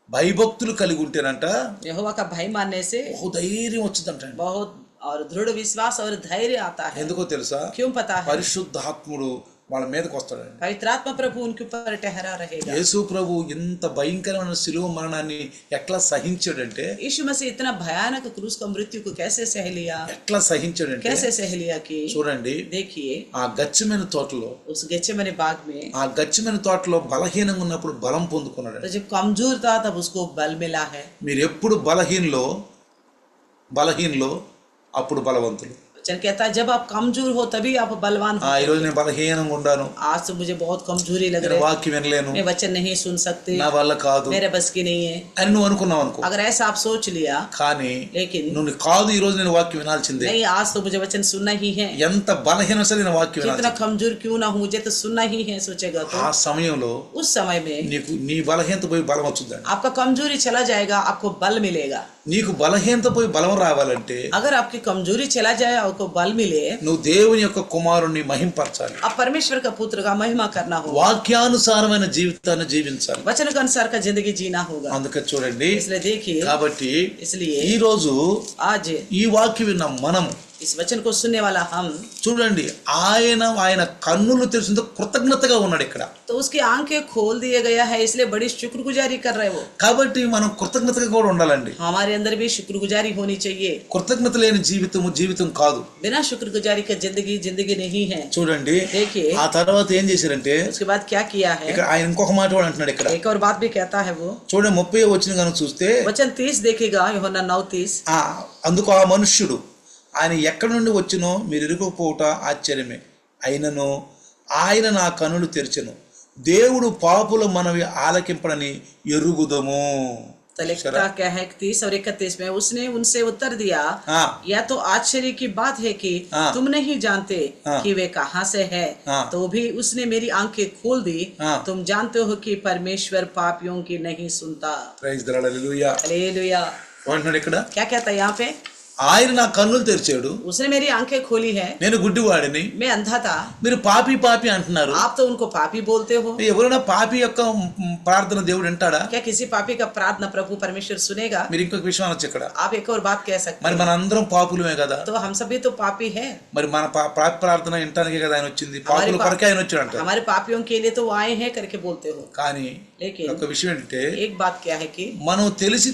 భయభక్తులు కలిగి ఉంటేనంట यहोवा का भय मानने से బహుధైర్యం వచ్చిందంట. बहुत और दृढ़ विश्वास और धैर्य आता है. ఎందుకో తెలుసా? क्यों पता है. పరిశుద్ధాత్ముడు వాళ్ళ మీదకి వస్తాడండి. पवित्रात्मा प्रभु उनके ऊपर ठहरा रहेगा. యేసు ప్రభు ఇంత భయంకరమైన శిలువ మరణాన్ని ఎట్లా సహించాడంటే, यीशु मसीह इतना भयानक क्रूस का मृत्यु को कैसे सह लिया. ఎట్లా సహించాడంటే कैसे सह लिया कि చూడండి, देखिए ఆ గచ్చమైన తోటలో उस गेत्सेमनी बाग में ఆ గచ్చమైన తోటలో బలహీనంగా ఉన్నప్పుడు బలం పొందుకున్నాడు. तो जब कमजोर था तब उसको बल मिला है. మీరు ఎప్పుడు బలహీనలో అప్పుడు బలవంతులు. वचन कहता है जब आप कमजोर हो तभी आप बलवान हो. ఈ రోజు నేను బలహీనంగా ఉన్నాను, आज तो मुझे बहुत कमजोरी लग నేను रही है, వాక్యం వినలేను, मैं वचन नहीं सुन सकती, నా వల్ల కాదు मेरे बस की नहीं है. అని నువ్వు అనుకున్నావు అనుకో. अगर ऐसा आप सोच लिया, కానీ लेकिन నువ్వు కాదు, ఈ రోజు నేను వాక్యం వినాల్సిందే. नहीं आज तो मुझे वचन सुनना ही है. ఎంత బలహీన సరే నేను వాక్యం कितना వినాల్సిందే. कमजोर क्यों ना हूँ मुझे तो सुनना ही है सोचेगा तो ఆ సమయంలో उस समय में నీకు నీ బలహీనత పోయి బలం వచ్చుద్దండి. आपका कमजोरी चला जाएगा, आपको बल मिलेगा. నీకు బలహీనత పోయి బలం రావాలంటే अगर आपकी कमजोरी चला जाए आपको बल मिले, నువ్వు దేవుని యొక్క కుమారుణ్ణి మహింపరచాలి. आप परमेश्वर का पुत्र का महिमा करना होगा, వాక్యానుసారమైన జీవితాన్ని జీవించాలి. वचन के अनुसार का जिंदगी जीना होगा. అందుకే చూడండి, इसलिए देखिए, కాబట్టి इसलिए ఈ రోజు आज ఈ వాక్యం విన్న మనము इस वचन को सुनने वाला हम, చూడండి, ఆయన కన్నులు తెరిచిందో కృతజ్ఞతగా ఉన్నాడు ఇక్కడ. तो उसकी आंखें खोल दिए गया है, इसलिए बड़ी शुक्रगुजारी कर रहे हो. కాబట్టి మనం కృతజ్ఞతగా కూడా ఉండాలండి. हमारे अंदर भी शुक्रगुजारी होनी चाहिए. కృతజ్ఞత లేని జీవితం కాదు. बिना शुक्रगुजारी का जिंदगी नहीं है. చూడండి, देखिए ఆ తర్వాత ఏం చేశారంటే उसके बाद क्या किया है. ఇక్కడ ఆయన ఇంకొక మాట కూడా అంటున్నాడు ఇక్కడ. एक और बात भी कहता है वो, చూడండి 30 వచ్చిన కనుక చూస్తే वचन 30 देखेगा, यूहन्ना 9:30. అందుకు ఆ మనుష్యుడు ఆయన ఎక్కడి నుండి వచ్చినో మీరు ఎరుగకపోవట ఆశ్చర్యమే, అయినను ఆయన నా కన్నులు తెరిచెను, దేవుడు పాపుల మనవి ఆలకింపడని ఎరుగుదము. तो लिखता क्या है 30 और 31 में, उसने उनसे उत्तर दिया, यह तो आश्चर्य की बात है कि तुम नहीं जानते कि वे कहाँ से है, तो भी उसने मेरी आंखें खोल दी. तुम जानते हो कि परमेश्वर पापियों की नहीं सुनता. Praise the lord, hallelujah. Hallelujah. అంటున్నాడు ఇక్కడ, क्या कहता है यहाँ पे. ఆయన నా కన్నులు తెరిచాడు, उसने मेरी आंखें खोली है, నేను గుడ్డివాడిని, मैं अंधा था. మీరు పాపి అంటున్నారు. आप तो उनको पापी बोलते हो. ఎవరైనా పాపి యొక్క ప్రార్థన దేవుడు వింటాడా? क्या किसी पापी का प्रार्थना प्रभु परमेश्वर सुनेगा. మీరు ఇంకొక విషయం అనొచ్చు ఇక్కడ, आप एक और बात कह सकते మరి మన అందరం పాపులమే కదా, तो हम सभी तो पापी है. మరి మన పాపి ప్రార్థన వినటానికే కదా ఆయన వచ్చింది, పాపుల కొరకే ఆయన వచ్చాడు అంట. हमारे पापियों के लिए तो वो आए हैं करके बोलते हो. కానీ लेकिन ఒక విషయం ఏంటంటే, एक बात क्या है कि మనం తెలిసి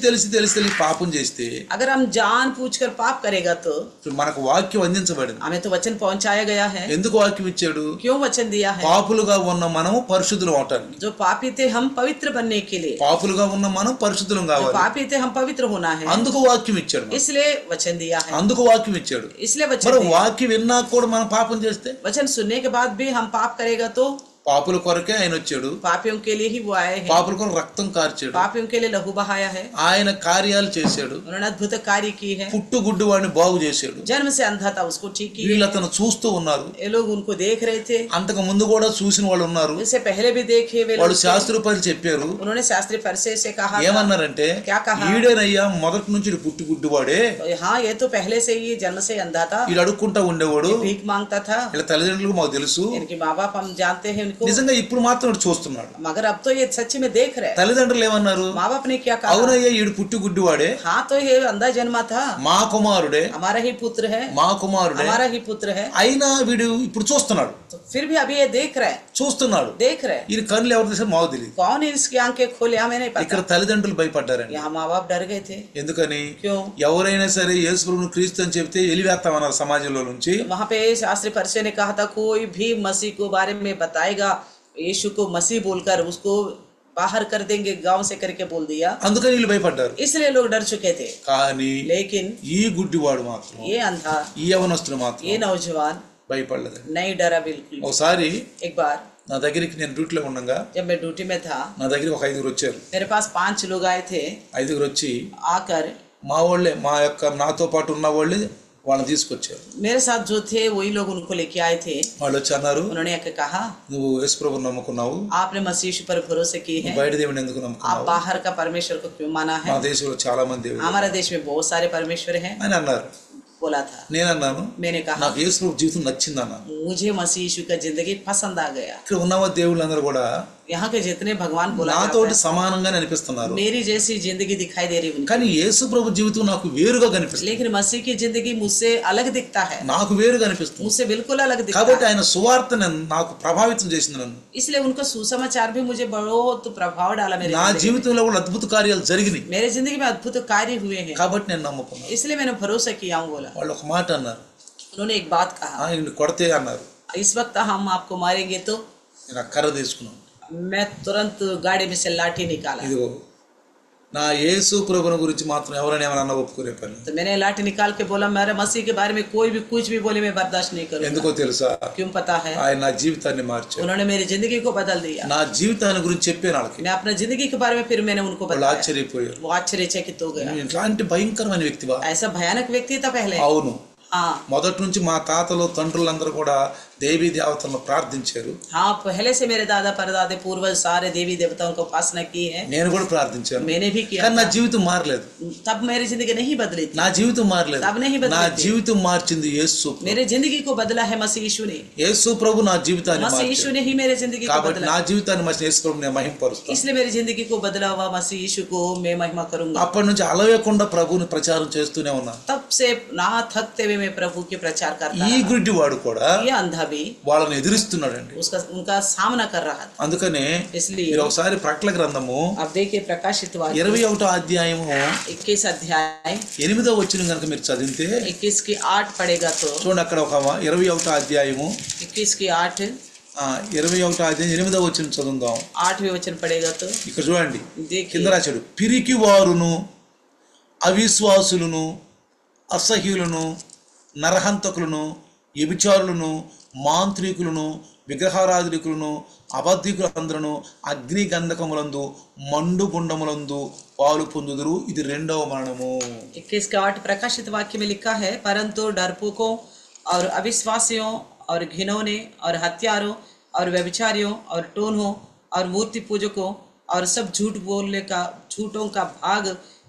పాపం చేస్తే अगर हम जान पूछकर पाप करेगा तो మనకు వాక్యం అందించబడింది. हमें तो वचन पहुंचाया गया है. ఎందుకు వాక్యం ఇచ్చాడు? क्यों वचन दिया है. పాపులుగా ఉన్న మనము పరిశుద్ధులు అవటానికి. जो पापी थे हम पवित्र बनने के लिए. పాపులుగా ఉన్న మనం పరిశుద్ధులం जो కావాలి. पापी थे हम पवित्र होना है. అందుకు వాక్యం ఇచ్చాడు. इसलिए वचन दिया है. అందుకు వాక్యం ఇచ్చాడు. इसलिए वचन మరి दिया. వాక్యం విన్నా కూడా మనం పాపం చేస్తే, वचन सुनने के बाद भी हम पाप करेगा तो పాపుల కొరకే ఆయన వచ్చాడు, पापियों के लिए ही वो आए हैं. పాపుల కొరకు రక్తం కార్చాడు, पापियों के लिए लहू बहाया है. ఆయన కార్యాలు చేశాడు, उन्होंने अद्भुत कार्य की है. పుట్టు గుడ్డి వాడిని బాగు చేశాడు. जन्म से अंधा था उसको ठीक किया. వీళ్ళు అతను చూస్తూ ఉన్నారు. ये लोग उनको देख रहे थे. అంతకు ముందు కూడా చూసిన వాళ్ళు ఉన్నారు. इससे पहले भी देखे वे వాళ్ళు लोग. శాస్త్రూపాలు చెప్పారు. उन्होंने शास्त्री फरीसी से कहा था. ఏమన్నారంటే, क्या कहा. ఈడేనయ్యా మొదటి నుంచి పుట్టి గుడ్డివాడే, हाँ ये तो पहले से ही जन्म से अंधा था, వీడు అడుక్కుంటా ఉండేవాడు, भीख मांगता था. వీళ్ళ తల్లిదండ్రులకు మాకు తెలుసు, इनके माँ बाप हम जानते हैं, इनको, నిజంగా ఇప్పుడు మాత్రం వాడు చూస్తున్నాడు. मगर अब तो ये सच्ची में देख रहे हैं। తల్లిదండ్రులు ఏమన్నారు? माँ बाप ने क्या कहा? అవునయ్యా ఈడు పుట్టి గుడ్డివాడే, हाँ तो ये अंधा जन्मा था, మా కుమారుడే, हमारा ही पुत्र है, మా కుమారుడే, हमारा ही पुत्र है। అయినా వీడు ఇప్పుడు చూస్తున్నాడు. तो फिर भी अभी ये देख रहे हैं, చూస్తున్నాడు. देख रहे हैं। ఈయన కళ్ళు ఎవరు తీసారు మాకు తెలియదు. कौन इसकी आंखें खोले हमें नहीं ఇక్కడ पता। తల్లిదండ్రులు భయపడ్డారండి. यहाँ माँ बाप डर गए थे। ఎందుకని? क्यों? ఎవరైనా సరే యేసు ప్రభువును క్రీస్తు అని చెప్తే ఎలివేస్తామన్నారు సమాజంలో నుంచి. वहाँ पे शास्त्री परिचय ने कहा था कोई भी मसीह को बारे में बताएगा, यीशु को मसीह बोलकर उसको बाहर कर देंगे, गांव से करके बोल दिया। అందుకని వీళ్ళు భయపడ్డారు. इसलिए लोग डर चुके थे। కానీ लेकिन ఈ గుడ్డివాడు మాత్రం, ये अंधा, ఈ యవనస్తుడు మాత్రం ये नौजवान భయపడలేదు. नहीं डरा बिल्कुल। ఒకసారి एक बार నా దగ్గరికి నేను డ్యూటీలో ఉండగా जब मैं ड्यूटी में था, నా దగ్గరికి ఒక 5 వచ్చారు. मेरे पास 5 लोग आए थे। 5 వచ్చి आकर మా వాళ్ళే, మా యొక్క నాతో పాటు ఉన్న వాళ్ళే వాళ్ళని తీసుకొచ్చారు. मेरे साथ जो थे वही लोग उनको लेके आए थे। వాళ్ళు వచ్చి అన్నారు, उन्होंने आके कहा నువ్వు యేసు ప్రభువుని నమ్ముకున్నావు, आपने मसीह यीशु पर भरोसे की है, బయట దేవుని ఎందుకు आप నమ్ముకున్నావు? बाहर का परमेश्वर को क्यों माना है? మా దేశంలో చాలా మంది దేవుడు हमारे देश में बहुत सारे परमेश्वर हैं, అని అన్నారు. बोला था। నేనన్నాను, मैंने कहा నాకు యేసు ప్రభు జీవితం నచ్చిందన్నా. मुझे मसीह यीशु का जिंदगी पसंद आ गया। ఇక్కడ ఉన్న దేవుళ్ళందరూ కూడా यहाँ के जितने भगवान बोला जाता నాతోటి సమానంగానే అనిపిస్తున్నారు. है, मेरी जैसी जिंदगी दिखाई दे रही उनकी, కానీ యేసు ప్రభు జీవితం నాకు వేరుగా కనిపిస్తుంది. लेकिन मसीह की जिंदगी मुझसे अलग दिखता है, నాకు వేరుగా అనిపిస్తుంది. मुझसे बिल्कुल अलग दिखता కాబట్టి है। ఆయన సువార్తను నాకు ప్రభావితం చేసింది నన్ను. इसलिए उनका सुसमाचार भी मुझे बहुत प्रभाव डाला मेरे నా जिंदगी में। జీవితంలో కూడా అద్భుత కార్యాలు జరిగినాయి. मेरे जिंदगी में अद्भुत कार्य हुए हैं, కాబట్టి నేను నమ్ముకున్నాను. इसलिए मैंने भरोसा किया हूँ। बोला, వాళ్ళు ఒక మాట అన్నారు, उन्होंने एक बात कहा, ఆయన కొడితే అన్నారు. इस वक्त हम आपको मारेंगे तो నేను ఆ కర్ర తీసుకున్నాను. मैं तुरंत गाड़ी में से लाठी निकाला। ఇదిగో నా యేసు ప్రభువుని గురించి మాత్రం ఎవరైనా ఏమైనా ఒప్పుకునే పని. तो मैंने लाठी निकाल के बोला मेरे मसीह के बारे में कोई भी कुछ भी बोले मैं बर्दाश्त नहीं करूंगा। ఎందుకో తెలుసా? क्यों पता है? ఆయన నా జీవితాన్ని మార్చారు. उन्होंने मेरी जिंदगी को बदल दिया। నా జీవితాన్ని గురించి చెప్పాను వాళ్ళకి. मैं अपने जिंदगी के बारे में फिर मैंने उनको వాళ్ళు बताया, ఆశ్చర్యపోయారు. वो आश्चर्यचकित हो गया। ఇట్లాంటి భయంకరమైన వ్యక్తివా? ऐसा भयानक व्यक्ति था पहले। అవును. हाँ మొదటి నుంచి మా తాతలు తండ్రులందరూ కూడా దేవీ దేవతలను ప్రార్థించారు. हाँ, पहले से मेरे दादा परदादे पूर्वज सारे देवी देवताओं को उपासना की है, నేను కూడా ప్రార్థించాను. मैंने भी किया కానీ నా था। జీవితం మారలేదు. तब मेरी जिंदगी नहीं बदली थी, నా జీవితం మారలేదు. तब नहीं बदली నా थी। జీవితం మార్చింది యేసు. मेरे जिंदगी को बदला है मसीह यीशु ने। యేసు ప్రభు నా జీవితాన్ని मसीह यीशु మార్చాడు. ने ही मेरे जिंदगी को కాబట్టి बदला, నా జీవితాన్ని మార్చిన యేసు ప్రభుని నేను మహిమపరుస్తాను. इसलिए मेरी जिंदगी को बदला हुआ मसीह यीशु को मैं महिमा करूंगा। అప్పటి నుంచి అలవేకుండా ప్రభుని ప్రచారం చేస్తూనే ఉన్నాను. तब से ना थकते हुए मैं प्रभु के प्रचार करता ఈ रहा। గుడ్డివాడు కూడా ये अंधा भी వాళ్ళని ఎదిరిస్తున్నాడండి. उनका सामना कर रहा था। అందుకనే इसलिए మీరు ఒకసారి ప్రకటన గ్రంథము अब देखिए प्रकाशित वाक्य 21వ అధ్యాయము 21 अध्याय 8వ వచనం కనుక మీరు చదివితే 21 की 8 पढ़ेगा तो చూడండి, అక్కడ ఒక 21వ అధ్యాయము 21 की 8 21వ అధ్యాయం 8వ వచనం చదువుదాం. 8वें वचन पढ़ेगा तो ఇక్కడ చూడండి, देखिए కింద రాశాడు, పిరికి వారును అవిశ్వాసులను అసహ్యులను నరహంతకులను వ్యభిచారులను మాంత్రికులను విగ్రహారాధకులను అబద్ధికులందరూ అగ్ని గంధకములందు మండు గుండములందు పాలు పొందుదురు, ఇది రెండవ మరణము. 21 का 8 प्रकाशित वाक्य में लिखा है, परंतु डरपोकों और अविश्वासियों और घिनौने और हत्यारों और व्यभिचारियों और टोन्हों और मूर्ति पूजकों और सब झूठों का भाग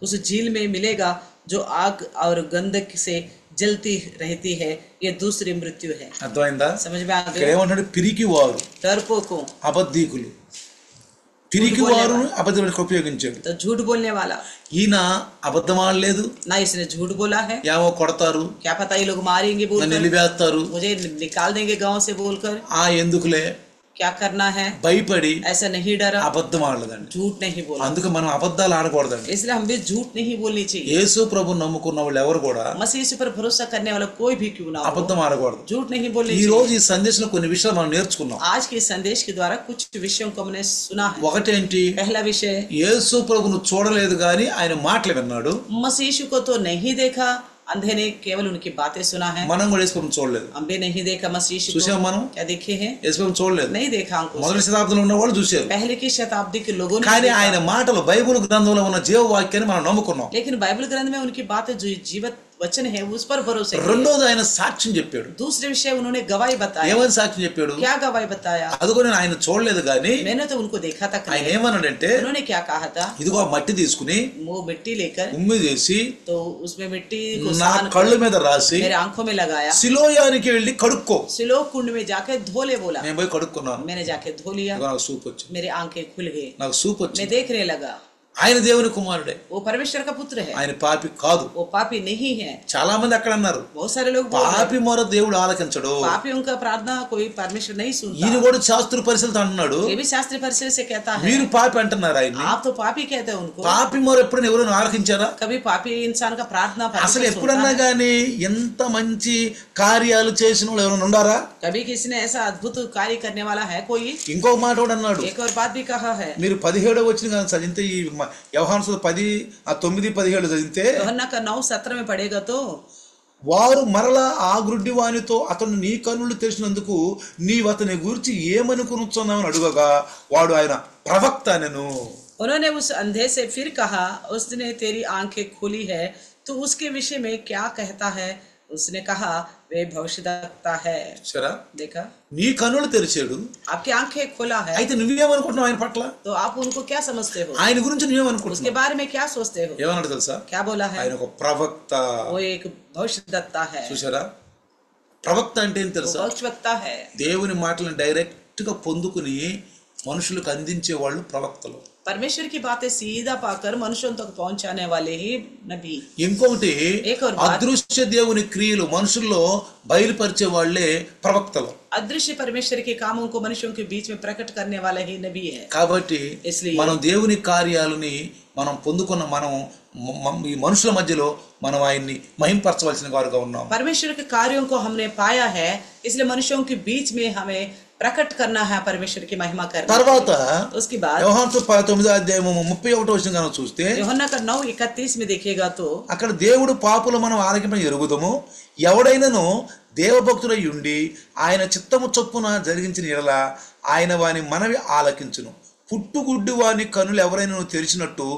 उस झील में मिलेगा जो आग और गंधक से जलती रहती है, ये दूसरी मृत्यु है। అర్థమైందా? समझ में आ ఇక్కడ गया? ఏమంటాడు? పిరికి వారు, डरपोकों అబద్ధికులు. పిరికి వారు అబద్ధానికి ఉపయోగించాడు. तो झूठ बोलने वाला, ఈయన అబద్ధం ఆడలేదు. ना इसने झूठ बोला है, ఏమో కొడతారు, क्या पता ये लोग मारेंगे నన్ను बोलकर, నిలిపేస్తారు, मुझे निकाल देंगे गांव से बोलकर, ఎందుకులే क्या करना है, భయపడి ऐसा नहीं डरा, అబద్ధం ఆడలేదండి. झूठ नहीं बोला। అందుకే మనం అబద్ధాలు ఆడకూడదండి. इसलिए हम भी झूठ नहीं बोलनी चाहिए। యేసు ప్రభు నమ్ముకున్న వాళ్ళు ఎవరు కూడా मसीह यीशु पर भरोसा करने वाला कोई भी क्यों ना हो, అబద్ధం ఆడకూడదు. झूठ नहीं बोलनी ఈ चाहिए। రోజు ఈ సందేశంలో కొన్ని విషయాలు మనం నేర్చుకున్నాం. आज के संदेश के द्वारा कुछ विषयों को हमने सुना है। ఒకటేంటి? पहला विषय, యేసు ప్రభును చూడలేదు కానీ ఆయన మాటలు విన్నాడు. मसीह यीशु को तो नहीं देखा, अंधे ने केवल उनकी बातें सुना है। మనం కూడా యేసు ప్రభుని చూడలేదు. हम भी नहीं देखा मसीह यीशु చూసాం को, మనం क्या देखे हैं? యేసు ప్రభుని చూడలేదు. नहीं देखा हमको। మొదటి శతాబ్దంలో ఉన్న వాళ్ళు చూశారు. पहले की शताब्दी के लोगों ने కానీ देखा। ఆయన మాటలు బైబిల్ గ్రంథంలో ఉన్న జీవవాక్యాన్ని మనం నమ్ముకున్నాం. लेकिन बाइबल ग्रंथ में उनकी बातें जो जीवित वचन है उस पर भरोसे किए। రెండోది ఆయన సాక్ష్యం చెప్పాడు. दूसरे विषय उन्होंने गवाही बताया। ఏమని సాక్ష్యం చెప్పాడు? क्या गवाही बताया? అదిగో నేను ఆయన చూడలేదు కానీ मैंने तो उनको देखा तक ఆయన नहीं। ఏమన్నాడంటే, उन्होंने क्या कहा था? ఇదిగో ఆ మట్టి తీసుకుని वो मिट्टी लेकर ఉమ్మి చేసి तो उसमें मिट्टी को నా सान కళ్ళ कर మీద రాసి मेरे आंखों में लगाया। సిలోయానికి వెళ్ళి కడుక్కో. सिलोक कुंड में जाकर धो ले बोला। నేను పోయి కడుక్కున్నాను. मैंने जाके धो लिया, ఇదిగో నాకు సూప్ వచ్చింది. मेरे आंखें खुल गई, నాకు సూప్ मैं వచ్చింది. देखने लगा। ఆయన దేవుని కుమారుడే, वो परमेश्वर का पुत्र है, ఆయన పాపి కాదు. वो पापी नहीं है। చాలా మంది అక్కడ అన్నారు, बहुत सारे लोग बोल रहे हैं, పాపి మొర దేవుడు ఆలకించడు. पापियों का प्रार्थना कोई परमेश्वर नहीं सुनता। ఈయన కూడా శాస్త్ర పరిశీలన అంటున్నాడు, ये भी शास्त्रीय परिषद से कहता है। మీరు పాపి అంటున్నారు ఆయన్ని. आप तो पापी कहते हैं उनको। పాపి మొర ఎప్పుడైనా ఎవరైనా ఆలకించారా? कभी पापी इंसान का प्रार्थना అసలు परमेश्वर सुनता ఎప్పుడన్నా है? గానీ ఎంత మంచి కార్యాలు చేసిన వాళ్ళు ఎవరైనా ఉండారా? कभी किसी ने ऐसा अद्भुत कार्य करने वाला है कोई? ఇంకో మాట కూడా అన్నాడు, एक और बात भी कहा है। మీరు 17 వచ్చిన కానీ చదివితే ఈ యోహాను 9:17 చదివితే यूहन्ना का 9:17 में पढ़ेगा तो వారు మరలా ఆ గ్రుడ్డి వానితో అతను నీ కన్నులు తెరిచినందుకు నీవు అతని గురించి ఏమనుకునుచున్నావని అడుగగా వాడు ఆయన ప్రవక్త అనెను. उन्होंने उस अंधे से फिर कहा, उसने तेरी आंखें खोली है, तो उसके विषय में क्या कहता है? उसने कहा, वे भविष्यद्वक्ता है। సరే, देखा, నీ కన్నులు తెరిచాడు, आपकी आंखें खोला है, అయితే నువ్వేమనుకుంటున్నావు ఆయన పట్ల? तो आप उनको क्या समझते हो? ఆయన గురించి उसके నువ్వేమనుకుంటున్నావు? बारे में क्या सोचते हो? ఏమన్నాడు తెలుసా? क्या बोला है? ఆయన ఒక ప్రవక్త. वो एक भविष्यद्वक्ता है। చూసారా, ప్రవక్త అంటే ఏం वो తెలుసా? भविष्यद्वक्ता है। దేవుని మాటలను డైరెక్ట్ గా పొందుకుని మనుషులకు అందించే వాళ్ళు ప్రవక్తలు. परमेश्वर की बातें सीधा पाकर मनुष्यों तक पहुंचाने वाले ही नबी। ఇంకొకటి, एक और बात, అదృశ్య దేవుని క్రియలు మనుషుల్లో బయలుపరిచే వాళ్ళే ప్రవక్తలు. अदृश्य परमेश्वर के कामों को मनुष्यों के बीच में प्रकट करने वाला ही नबी है। కాబట్టి इसलिए మనం దేవుని కార్యాలని మనం పొందుకున్న మనం ఈ మనుషుల మధ్యలో మనం ఆయన్ని మహింపరచవలసిన వారుగా ఉన్నాం. परमेश्वर के कार्यों को हमने पाया है, इसलिए मनुष्यों के बीच में हमें प्रकट करना है, परमेश्वर की महिमा करना। తర్వాత उसके बाद యోహాను 9:31 కనుక చూస్తే यूहन्ना का 9:31 में देखेगा तो అక్కడ దేవుడు పాపులు మనం ఆలకింపని ఎరుగుదము, ఎవడైనను దేవభక్తుడై ఉండి ఆయన చిత్తము చొప్పున జరిగించిన ఎడల ఆయన వాని మనవి ఆలకించును. పుట్టుగుడ్డి వాని కన్నులు ఎవరైనా తెరిచినట్టు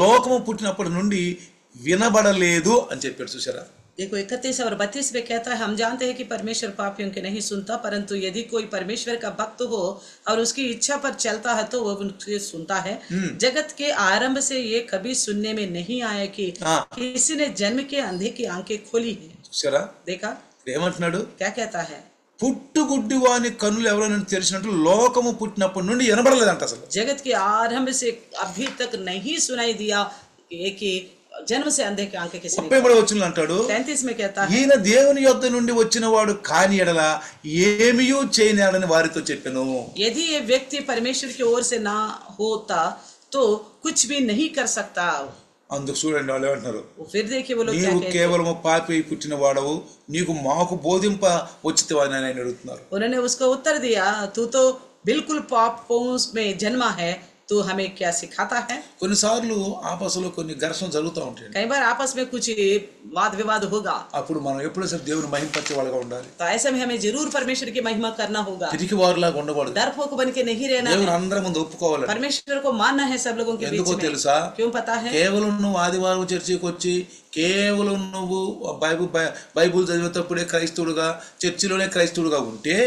లోకము పుట్టినప్పటి నుండి వినబడలేదు అని చెప్పాడు. చూసారా, देखो 31 और 32 में कहता है, हम जानते हैं कि परमेश्वर पापियों के नहीं सुनता, परंतु यदि कोई परमेश्वर का भक्त हो और उसकी इच्छा पर चलता है तो वो उनसे सुनता है। जगत के आरंभ से ये कभी सुनने में नहीं आया कि किसी ने जन्म के अंधे की आंखें खोली है। చూసారా, देखा, ఏమంటున్నాడు? क्या कहता है? పుట్టుగుడ్డి వాని కన్నులు ఎవరైనా తెరిచినట్టు లోకము పుట్టినప్పటి నుండి వినబడలేదంట. అసలు जगत के आरंभ से अभी तक नहीं सुनाई दिया कि जन्म से अंधे की आंखें किसी ने। 30 అంటాడు, 33 में कहता है, ఈయన దేవుని యొద్ద నుండి వచ్చిన వాడు కాని ఎడల ఏమియూ చేయనాడని వారితో చెప్పెను. यदि ये व्यक्ति परमेश्वर की ओर से ना होता तो कुछ भी नहीं कर सकता। అందుకు చూడండి వాళ్ళు ఏమంటున్నారు, फिर देखिए वो लोग क्या నీవు कहते हैं। కేవలము పాపి పుట్టిన వాడవు, నీకు మాకు బోధింప వచ్చితివని ఆయన అడుగుతున్నారు. उन्होंने उसको उत्तर दिया, तू तो बिल्कुल पापों में जन्मा है, तू हमें क्या सिखाता है? కొన్నిసార్లు ఆపసలో కొన్ని ఘర్షణ జరుగుతూ ఉంటాయి. कई बार आपस में कुछ वाद विवाद होगा, అప్పుడు మనం ఎప్పుడూ సరే దేవుని మహింపరిచే వాళ్ళగా ఉండాలి. तो ऐसे में हमें जरूर परमेश्वर की महिमा करना होगा। తిరిగి వారిలాగా ఉండకూడదు. डरपोक बन के नहीं रहना దేవుని है, అందరి ముందు ఒప్పుకోవాలి. परमेश्वर को मानना है सब लोगों के बीच ఎందుకో में। తెలుసా? क्यों पता है? కేవలం నువ్వు ఆదివారం చర్చికి వచ్చి కేవలం నువ్వు బైబుల్ చదివేటప్పుడే క్రైస్తవుడుగా, చర్చిలోనే క్రైస్తవుడుగా ఉంటే,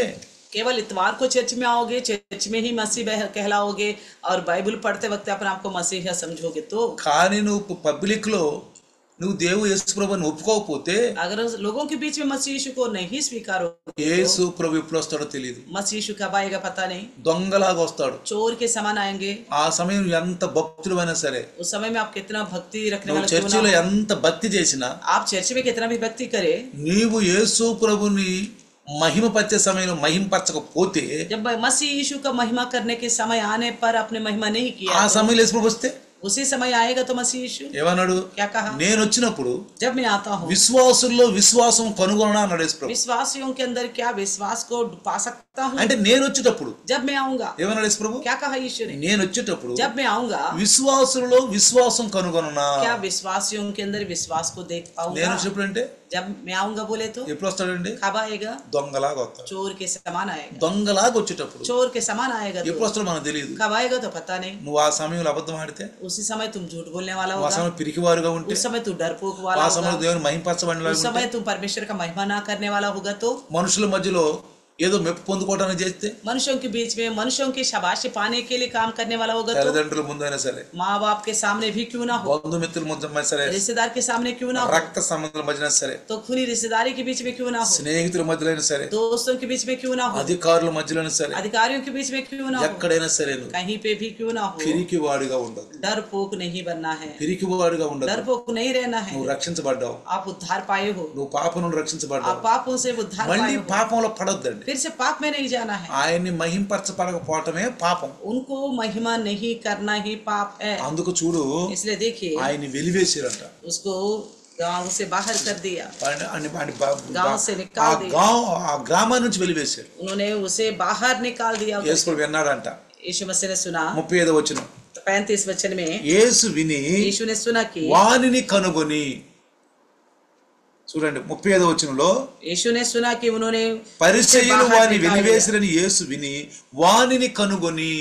केवल इतवार को चर्च में आओगे, चर्च में ही मसीह कहलाओगे और बाइबल पढ़ते वक्त अपने आप को मसीहा समझोगे तो, కానీ నువ్వు పబ్లిక్ లో నువ్వు దేవుడు యేసు ప్రభుని ఒప్పుకోకపోతే अगर लोगों के बीच में मसीह यीशु को नहीं स्वीकारोगे, యేసు ప్రభు ఎప్పుడు వస్తాడో తెలియదు. मसीह यीशु कब आएगा पता नहीं, దొంగలాగా వస్తాడు. चोर के समान आएंगे। ఆ సమయం ఎంత భక్తులైనా సరే, उस समय में आप कितना भक्ति रखने నువ్వు वाले क्यों ना చర్చిలో हो, ఎంత భక్తి చేసినా, आप चर्च में कितना भी भक्ति करे, నీవు యేసు ప్రభుని మహిమపరిచే సమయంలో మహిమపరచకపోతే, जब मसीह यीशु का महिमा करने के समय आने पर आपने महिमा नहीं किया, ఆ సమయంలో యేసు ప్రభు వస్తే उसी समय आएगा तो मसीह यीशु ఏమన్నాడు? क्या कहा? నేను వచ్చినప్పుడు जब मैं आता हूँ విశ్వాసుల్లో విశ్వాసం కనుగొనడా అన్నాడు యేసు ప్రభు. विश्वासियों के अंदर क्या विश्वास को पा सकता हूँ? అంటే నేను వచ్చేటప్పుడు जब मैं आऊंगा, ఏమన్నాడు యేసు ప్రభు? क्या कहा यीशु ने? నేను వచ్చేటప్పుడు जब मैं आऊंगा, విశ్వాసులలో విశ్వాసం కనుగొననా. क्या विश्वासियों के अंदर विश्वास को देख నేను पाऊंगा? వచ్చినప్పుడు అంటే जब मैं आऊंगा बोले तो ఎప్పుడు వస్తాడండి? कब आएगा? దొంగలాగా వస్తాడు. चोर के समान आएगा। దొంగలాగా వచ్చేటప్పుడు चोर के समान आएगा ఎప్పుడు तो వస్తాడో మనకు తెలియదు. कब आएगा तो पता नहीं। నువ్వు ఆ సమయంలో అబద్ధం ఆడితే, उस उसी समय तुम झूठ बोलने वाला ఆ होगा, సమయంలో పిరికివారుగా ఉంటే, उस समय तू डरपोक ఆ वाला సమయంలో होगा, దేవుని మహింపరచబడిన उस समय तुम परमेश्वर का महिमा ना करने वाला होगा, तो మనుషుల మధ్యలో ఏదో మెప్పు పొందుకోవడానికి చేస్తే, मनुष्यों के बीच में मनुष्यों की शाबाशी पाने के लिए काम करने वाला होगा, तो తల్లిదండ్రుల ముందైనా సరే, माँ बाप के सामने भी क्यों ना हो, బంధుమిత్రుల ముందైనా సరే, रिश्तेदार के सामने क्यों ना हो, రక్త సంబంధాల మధ్యన సరే, तो खूनी रिश्तेदारी के बीच में क्यों ना हो, స్నేహితుల మధ్యలో సరే, दोस्तों के बीच में क्यों ना हो, అధికారుల మధ్యలో సరే, अधिकारियों के बीच में क्यों ना हो, ఎక్కడైనా సరే నువ్వు कहीं पे भी क्यों ना हो, పిరికివాడుగా ఉండదు. डरपोक नहीं बनना है, పిరికివాడుగా ఉండదు. डरपोक नहीं रहना है। నువ్వు రక్షించబడ్డావు, आप उद्धार पाए हो, నువ్వు పాపం నుండి आप రక్షించబడ్డావు. पापों से उद्धार पाए మళ్ళీ हो, పాపంలో పడొద్దండి. फिर से पाप में नहीं जाना है। ఆయన్ని మహింపరచపడకపోవటమే పాపం. उनको महिमा नहीं करना ही पाप है। అందుకు చూడు, इसलिए देखिए ఆయన్ని వెలివేసిరంట. उसको गांव से बाहर कर दिया, गांव से ఆ निकाल दिया, ఆ గ్రామం నుంచి వెలివేశారు. उन्होंने उसे बाहर निकाल दिया। యేసు ప్రభు విన్నాడంట. यीशु मसीह ने सुना, 35వ వచనం, 35 वचन में యేసు విని यीशु ने सुना कि వానిని కనుగొని, చూడండి 35వ వచనంలో, यीशु ने सुना कि उन्होंने పరిసయ్యులు बाहर వాని निकाल दिया। వెలివేసిరని యేసు విని వానిని కనుగొని.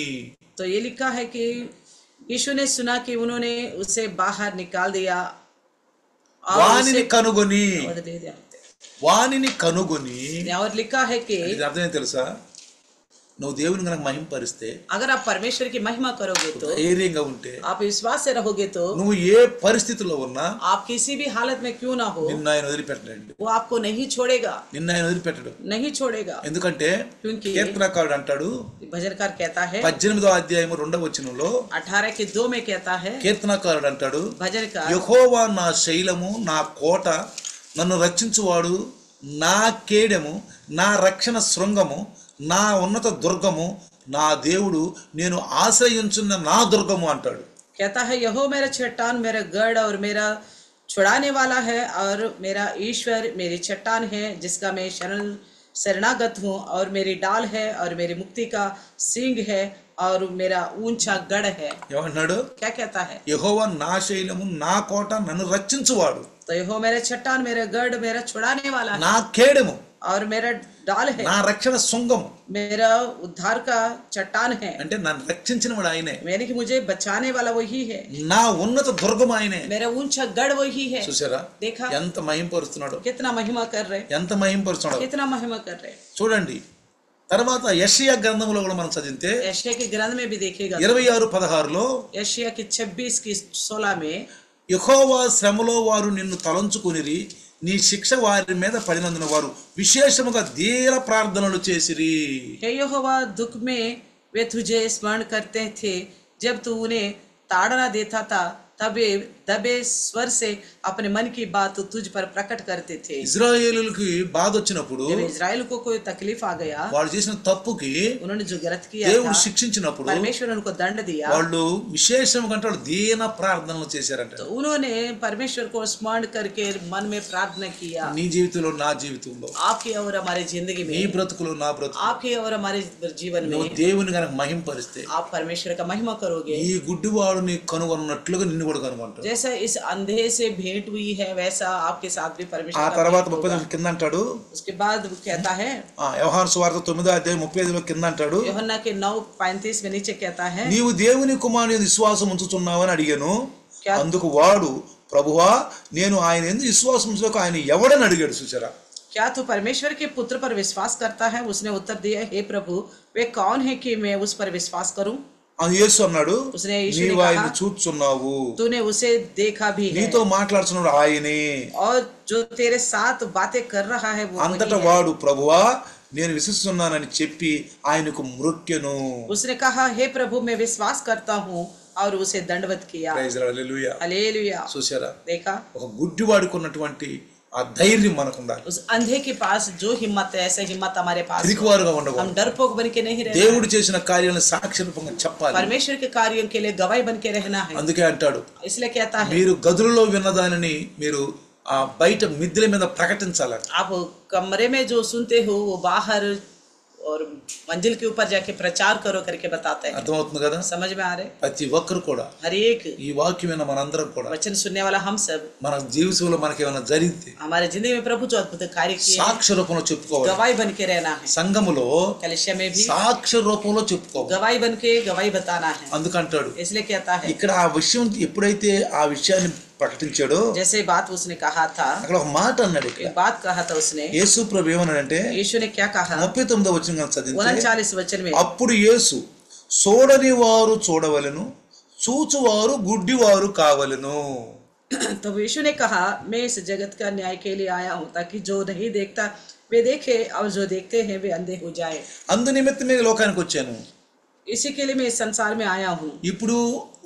तो ये लिखा है कि यीशु ने सुना कि उन्होंने उसे बाहर निकाल दिया और వానిని కనుగొని, और दे दिया। వానిని కనుగొని. और लिखा है कि ఇది అర్థం ఏంటి తెలుసా? నువ్వు దేవుని కనుక మహింపరిస్తే, अगर आप परमेश्वर की महिमा करोगे तो, ధైర్యంగా ఉంటే, आप विश्वास से रहोगे तो, నువ్వు ఏ పరిస్థితిలో ఉన్నా आप किसी भी हालत में क्यों ना हो, నిన్ను ఆయన వదిలిపెట్టలేండి. वो आपको नहीं छोड़ेगा, నిన్ను ఆయన వదిలిపెట్టడు. नहीं छोड़ेगा। ఎందుకంటే क्योंकि కీర్తనకారుడు అంటాడు, भजनकार कहता है 18వ అధ్యాయం 2వ వచనంలో, 18 के 2 में कहता है, కీర్తనకారుడు అంటాడు, भजनकार, యెహోవా నా శైలము, నా కోట, నన్ను రక్షించువాడు, నా కేడెము, నా రక్షణ శృంగము, నా ఉన్నత దుర్గము, నా దేవుడు, నేను ఆశ్రయించున్న నా దుర్గము అంటాడు. कहता है यहो मेरा चट्टान, मेरा गढ़ और मेरा छुड़ाने वाला है, और मेरा ईश्वर मेरी चट्टान है जिसका मैं शरणागत हूँ, और मेरी डाल है, और मेरी मुक्ति का सींग है, और मेरा ऊंचा गढ़ है। ఏమన్నాడు? क्या कहता है? యెహోవా నా శైలము, నా కోట, నన్ను రక్షించువాడు, तो यहो मेरा चट्टान, मेरा गढ़, मेरा छुड़ाने वाला है, నా కేడెము, और मेरा डाल है, నా రక్షణ శృంగము. मेरा उद्धार का चट्टान है, అంటే నన్ను రక్షించిన వాడు ఆయనే, यानी कि मुझे बचाने वाला वही है, నా ఉన్నత దుర్గం ఆయనే. मेरा ऊंचा गढ़ वही है। చూసారా देखा ఎంత మహింపరుస్తున్నాడు, कितना महिमा कर रहे, ఎంత మహింపరుస్తున్నాడు. कितना महिमा कर रहे। చూడండి, తర్వాత యెషయా గ్రంథంలో కూడా మనం చదివితే यशायाह के ग्रंथ में भी देखेगा, 26:16లో, यशायाह की 26 की 16 में, యెహోవా శ్రమలో వారు నిన్ను తలంచుకునిరి, నీ శిక్ష వారి మీద పడినందున వారు విశేషముగా ధీర ప్రార్థనలు చేసిరి. हे यहोवा दुख में वे तुझे स्मरण करते थे, जब तू उन्हें ताड़ना देता था, तब वे दबे स्वर से अपने मन की बात तुझ पर प्रकट करते थे। ఇజ్రాయేలులకి బాధ వచ్చినప్పుడు, जब इजराइल को कोई तकलीफ आ गया, వాళ్ళు చేసిన తప్పుకి उन्होंने जो गलत किया దేవుడు था, శిక్షించినప్పుడు परमेश्वर उनको दंड दिया, వాళ్ళు విశేషంగా అంటే వాళ్ళు దీన ప్రార్థనలు చేశారంట. तो उन्होंने परमेश्वर को स्मरण करके मन में प्रार्थना किया। నీ జీవితంలో, నా జీవితంలో, आपकी और हमारे जिंदगी నీ में, బ్రతుకులో, నా బ్రతుకు, आपके और हमारे जीवन నువ్వు में దేవుని కనుక మహింపరిస్తే, आप परमेश्वर का महिमा करोगे, ఈ గుడ్డివాడు నీ కనుగొన్నట్లుగా నిన్ను కూడా కనుగొంటాడు. जैसा इस अंधे से भेंट हुई है, वैसा आपके साथ भी ఆ परमेश्वर का తర్వాత भेंट होगा। 35 కింద అంటాడు, उसके बाद वो कहता है, యోహాను సువార్త 9వ అధ్యాయం 35లో కింద అంటాడు, यूहन्ना के 9:35 में नीचे कहता है, నీవు దేవుని కుమారుని యందు విశ్వాసం ఉంచుచున్నావని అడిగాను. क्या అందుకు వాడు, ప్రభువా నేను ఆయన యందు విశ్వాసం ఉంచుటకు ఆయన ఎవడని అడిగాడు. చూసారా, क्या तू परमेश्वर के पुत्र पर विश्वास करता है? उसने उत्तर दिया, हे प्रभु, वे कौन है कि मैं उस पर विश्वास करूं? అని యేసు అన్నాడు, उसने यीशु ने నీవు ఆయన్ని कहा, చూచుచున్నావు, तूने उसे देखा भी है, నీతో మాట్లాడుచున్నాడు ఆయనే. और जो तेरे साथ बातें कर रहा है वो అంతటా वही है। వాడు, ప్రభువా నేను విశ్వసిస్తున్నానని చెప్పి ఆయనకు మ్రొక్కెను. उसने कहा, हे प्रभु मैं विश्वास करता हूँ, और उसे दंडवत किया। Praise the lord, hallelujah. Hallelujah. చూసారా, देखा, ఒక గుడ్డివాడికి ఉన్నటువంటి ఆ ధైర్యం మనకు ఉండాలి. उस अंधे के पास जो हिम्मत है, ऐसा हिम्मत हमारे पास हो। పిరికివారుగా हम ఉండకూడదు. डरपोक बन के नहीं रहना, దేవుడు చేసిన కార్యాలను సాక్షి రూపంగా చెప్పాలి. परमेश्वर के कार्यों के लिए गवाही बन के रहना है। అందుకే అంటాడు, इसलिए कहता है, మీరు గదులలో విన్నదానిని మీరు ఆ బయట మిద్దెల మీద ప్రకటించాలి. आप कमरे में जो सुनते हो वो बाहर और मंजिल के ऊपर जाके प्रचार करो करके बताते हैं। అర్థమవుతుంది కదా? समझ में आ रहे? ప్రతి ఒక్కరు కూడా हर एक ఈ వాక్యమైన మనందరం కూడా वचन सुनने वाला हम सब మన జీవితంలో మనకి ఏమైనా జరిగితే हमारे जिंदगी में प्रभु जो अद्भुत कार्य किए हैं, సాక్ష్య రూపంలో చెప్పుకోవాలి. गवाही बन के रहना है। సంఘములో कलिसिया में भी సాక్ష్య రూపంలో చెప్పుకోవాలి. गवाही बन के गवाही बताना है। అందుకంటాడు इसलिए कहता है, ఇక్కడ ఆ విషయం ఎప్పుడైతే ఆ విషయాన్ని ప్రకటించాడో जैसे बात उसने कहा था, అక్కడ ఒక మాట అన్నాడు. ఇక్కడ एक बात कहा था उसने। యేసు ప్రభు ఏమన్నాడంటే यीशु ने क्या कहा? 39వ వచనం చదివితే 39 वचन में, అప్పుడు యేసు చూడని వారు చూడవలెను, చూచువారు గుడ్డివారు కావలెను. तो यीशु ने कहा, मैं इस जगत का न्याय के लिए आया हूँ ताकि जो नहीं देखता वे देखे और जो देखते हैं वे अंधे हो जाए। అందు నిమిత్తమే ఈ లోకానికి వచ్చాను. इसी के लिए मैं इस संसार में आया हूँ। ఇప్పుడు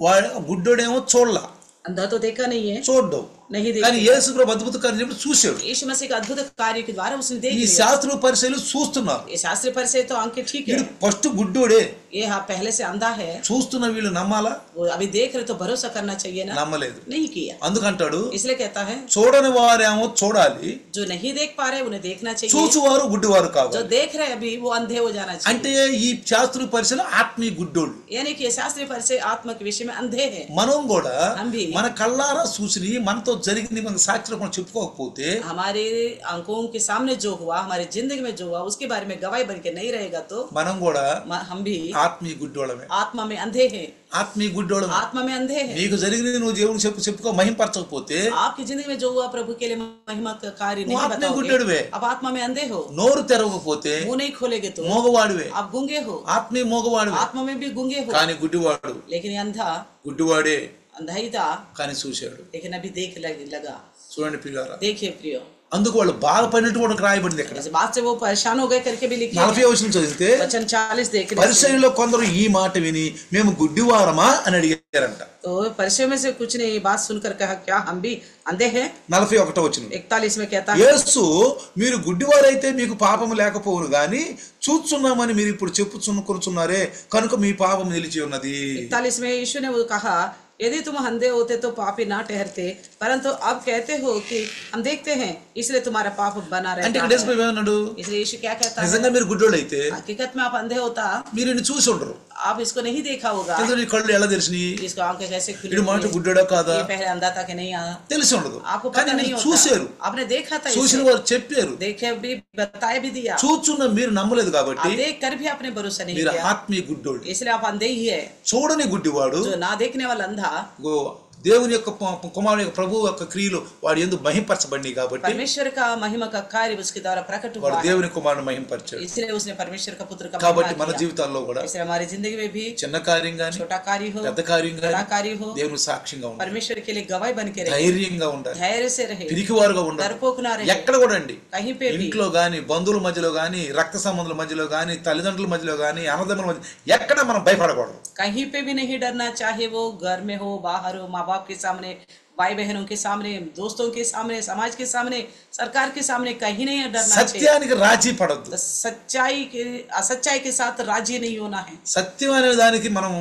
వాడు గుడ్డోడేమో చూడలా, अंधा तो देखा नहीं है, చూడ్డం, नहीं కానీ देखा। యేసు ప్రభు అద్భుత కార్యం చెప్పి చూశాడు. यीशु मसीह का अद्भुत कार्य के द्वारा उसने देख ఈ लिया। శాస్త్రులు పరిశీలు చూస్తున్నారు. ये शास्त्री पर से तो आंखें ठीक है, వీడు ఫస్ట్ గుడ్డోడే, ये हाँ पहले से अंधा है, చూస్తున్న వీళ్ళు నమ్మాలా? वो अभी देख रहे तो भरोसा करना चाहिए ना, నమ్మలేదు. नहीं किया। అందుకంటాడు इसलिए कहता है, చూడని వారేమో చూడాలి, जो नहीं देख पा रहे उन्हें देखना चाहिए, చూచువారు గుడ్డివారు जो కావాలి. देख रहे अभी वो अंधे हो जाना चाहिए। అంటే ఈ శాస్త్రుల పరిశీలు ఆత్మీయ గుడ్డోళ్ళు. यानी कि शास्त्री पर से आत्मा के विषय में अंधे हैं। మనం కూడా हम भी మన కళ్ళారా చూసి మనతో జరిగింది మన సాక్షి రూపంలో చెప్పుకోకపోతే, हमारे आंखों के सामने जो हुआ, हमारी जिंदगी में जो हुआ, उसके बारे में गवाही बन के नहीं रहेगा तो మనం కూడా हम भी ఆత్మీయ గుడ్డోళ్ళమే. आत्मा में अंधे हैं, ఆత్మీయ గుడ్డోళ్ళమే. आत्मा में अंधे हैं। నీకు జరిగినది నువ్వు దేవుడికి చెప్పుకో మహింపరచకపోతే आपकी जिंदगी में जो हुआ प्रभु के लिए महिमा का कार्य नहीं आत्मा बताओगे, गुड्डड़वे। अब आत्मा में अंधे हो, నోరు తెరవకపోతే मुंह नहीं खोलेगे तो మోగవాడివే, आप गूंगे हो, ఆత్మీయ మోగవాడివే. आत्मा में भी गूंगे हो। కానీ గుడ్డివాడు लेकिन ये अंधा గుడ్డివాడే अंधा ही था, కానీ చూశాడు. लेकिन अभी देख लगा। చూడండి పిల్లారా, देखिए प्रियो, అందుకు వాళ్ళు బాధపడినట్టు కూడా రాయబడింది. ఇక్కడ इस बात से वो परेशान हो गए करके भी लिखा 40వ వచనం చదివితే वचन 40 देखने से। పరిసయ్యుల్లో కొందరు ఈ మాట విని మేము గుడ్డివారమా అని అడిగారంట. तो परिचय में से कुछ ने ये बात सुनकर कहा, क्या हम भी अंधे हैं? 41వ వచనం 41 में कहता है, యేసు మీరు గుడ్డివారైతే మీకు పాపము లేకపోవును గాని చూచున్నామని మీరు ఇప్పుడు చెప్పుకొనుచున్నారే కనుక మీ పాపం నిలిచి ఉన్నది. 41 में यीशु ने वो कहा, यदि तुम अंधे होते तो पापी ना ठहरते, परंतु अब कहते हो कि हम देखते हैं इसलिए तुम्हारा पाप बना అంటే रहता ఇక్కడ है। యేసు ప్రభు ఏమన్నాడు? इसलिए यीशु क्या कहता है, నిజంగా మీరు గుడ్డోళ్ళు అయితే हकीकत में आप अंधे होता, మీరు ఇన్ని చూసి ఉండరు. आप इसको नहीं देखा होगा, ఎందుకంటే నీ కళ్ళు ఎలా తెరిచినాయి? इसको आंखें कैसे खुली వీడు మాట हुई है? గుడ్డోడా కాదా ये पहले अंधा था कि नहीं आया, తెలిసి ఉండదు. आपको కానీ पता नहीं మీరు होता, చూశారు, आपने देखा था, చూసిన इसे వారు చెప్పారు. देखे भी बताया भी दिया, చూచున్న మీరు నమ్మలేదు కాబట్టి आप देख कर भी आपने भरोसा नहीं మీరు किया, ఆత్మీయ గుడ్డోళ్ళు. इसलिए आप अंधे ही है। చూడని గుడ్డివాడు जो ना देखने वाला अंधा, గో దేవుని యొక్క కుమారుని యొక్క ప్రభు యొక్క క్రియలు వాడి యందు మహింపరచబడినాయి కాబట్టి परमेश्वर का महिमा का कार्य उसके द्वारा प्रकट हुआ వాడు है, దేవుని కుమారుని మహింపరిచాడు. इसलिए उसने परमेश्वर का पुत्र का కాబట్టి महिमा మన किया। జీవితాల్లో కూడా इसलिए हमारी जिंदगी में भी చిన్న కార్యం గాని छोटा कार्य हो, పెద్ద కార్యం बड़ा గాని कार्य हो, దేవుని సాక్ష్యంగా ఉండాలి, परमेश्वर के लिए गवाही बन के रहे, ధైర్యంగా ఉండాలి, धैर्य से रहे, పిరికివారుగా ఉండాలి. डरपोक ना रहे, ఎక్కడ కూడా అండి, कहीं पे भी, ఇంట్లో గాని బంధువుల మధ్యలో గాని రక్త సంబంధుల మధ్యలో గాని తల్లిదండ్రుల మధ్యలో గాని అన్నదమ్ముల మధ్య ఎక్కడ మనం భయపడకూడదు. कहीं पे भी नहीं डरना, चाहे वो घर में हो, बाहर हो, माँ बाप के सामने, भाई बहनों के सामने, दोस्तों के सामने, समाज के सामने, सरकार के सामने, कहीं नहीं डरना चाहिए। సత్యానికి రాజీ పడద్దు. असच्चाई के साथ राजी नहीं होना है, సత్యం అనే దానికి మనం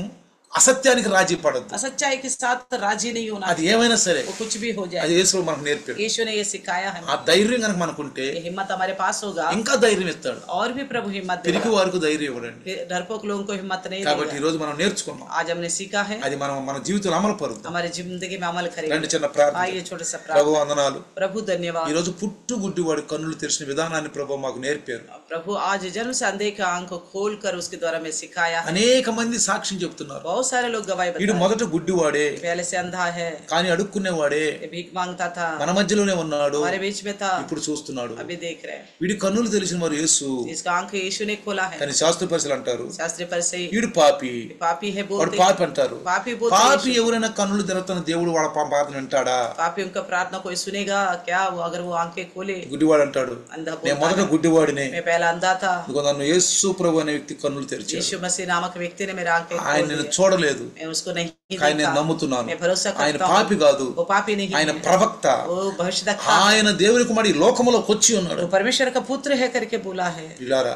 అసత్యానికి రాజీ పడద్దు. असच्चाई के साथ राजी नहीं होना అది है, ఏమైనా సరే वो कुछ भी हो అది जाए। యేసు మనకు నేర్పాడు. यीशु ने ये सिखाया है, ఆ ధైర్యం కనుక మనకుంటే ये हिम्मत हमारे पास होगा, ఇంకా ధైర్యం ఇస్తాడు. और भी प्रभु हिम्मत పిరికి देगा, వారికి ధైర్యం ఇవ్వడండి. फिर डरपोक लोगों को हिम्मत नहीं కాబట్టి ఈ देगा। రోజు మనం నేర్చుకున్నాం, आज हमने सीखा है, అది మనం మన జీవితంలో అమలు పరుద్దాం. हमारे जिंदगी में अमल రండి करेंगे। చిన్న ప్రార్థన. आइए छोटे सा ప్రభు प्रार्थना। వందనాలు. प्रभु धन्यवाद। ఈ రోజు పుట్టు గుడ్డి వాడి కన్నులు తెరిచిన విధానాన్ని ప్రభు మాకు నేర్పారు. प्रभु आज जन्म से अंधे का आंख को खोल कर उसके द्वारा में सिखाया है। అనేక మంది సాక్ష్యం చెప్తున్నారు. बहुत सारे लोग गवाही వీడు बताए, మొదట గుడ్డివాడే पहले से अंधा है, కానీ అడుక్కునేవాడే, ये भीख मांगता था, మన మధ్యలోనే ఉన్నాడు, हमारे बीच में था, ఇప్పుడు చూస్తున్నాడు. अभी देख रहे हैं। వీడి కన్నులు తెలిసిన వారు యేసు, इसका आंख यीशु ने खोला है। కానీ శాస్త్ర పరిశీలు అంటారు शास्त्री पर से వీడు పాపి, पापी है వాడు बोलते, పాపి అంటారు. पापी बोलते పాపి यीशु। ఎవరైనా కన్నులు తెరతున్న దేవుడు వాళ్ళ ప్రార్థన వింటాడా? पापी उनका प्रार्थना कोई सुनेगा क्या? वो अगर वो आंखें खोले, గుడ్డివాడు అంటాడు अंधा నేను बोलता మొదట है, గుడ్డివాడినే, मैं पहला अंधा था, ఇదిగో నన్ను యేసు ప్రభు అనే వ్యక్తి కన్నులు తెరిచాడు. यीशु मसीह नामक व्यक्ति ने मेरा आंखें ఆయన खोल నేను दिया। చూడలేదు मैं उसको नहीं కానీ నేను देखा, నమ్ముతున్నాను. मैं भरोसा ఆయన करता పాపి हूँ, కాదు, वो पापी नहीं ఆయన है, ప్రవక్త, वो भविष्यद्वक्ता, ఆయన దేవుని కుమారుడు ఈ లోకములోకి వచ్చి ఉన్నాడు. वो परमेश्वर का पुत्र है करके बोला है। ఇలారా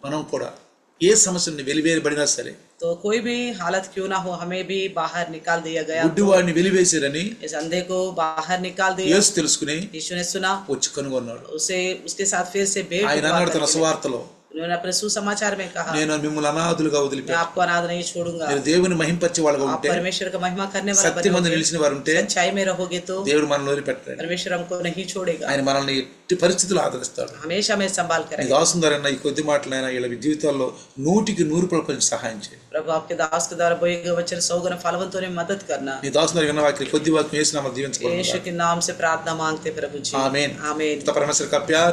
మనం కూడా ఏ సమస్యని వెలివేయబడినా సరే तो कोई भी हालत क्यों ना हो, हमें भी बाहर निकाल दिया गया। గుడ్డివాడిని వెలివేసిరని इस अंधे को बाहर निकाल दिया, యేసు తెలుసుకుని यीशु ने सुना, వచ్చి కనుగొన్నాడు. उसे उसके साथ फिर से भेंट ఆయన हुआ అన్నాడు తన करके। సువార్తలో उन्होंने अपने सुसमाचार में कहा, నేను మిమ్మల్ని అనాథులుగా मैं వదిలిపెట్టాను. आपको अनाथ नहीं छोड़ूंगा. మీరు దేవుని మహింపరిచే వాళ్ళగా आप ఉంటే, परमेश्वर का महिमा करने वाला సత్యమందు बनोगे, నిలిచిన వారు ఉంటే सच्चाई में रहोगे तो దేవుడు మనల్ని వదిలిపెట్టాడు. परमेश्वर हमको नहीं छोड़ेगा, ఆయన మనల్ని ఎట్టి పరిస్థితులు ఆదరిస్తాడు. हमेशा में संभाल నీ करेगा. దాసుందరన్న ఈ కొద్ది మాటలైనా వీళ్ళ జీవితాల్లో 100% సహాయం చేయండి. प्रभु आपके दास के द्वारा बोए गए वचन 100 गुना फलवंतों ने मदद करना. నీ దాసుందర విన్న వాక్యం కొద్ది వాక్యం వేసి నామ దీవించబడును. यीशु के नाम से प्रार्थना मांगते प्रभु जी, आमीन. आमीन. पिता परमेश्वर का प्यार,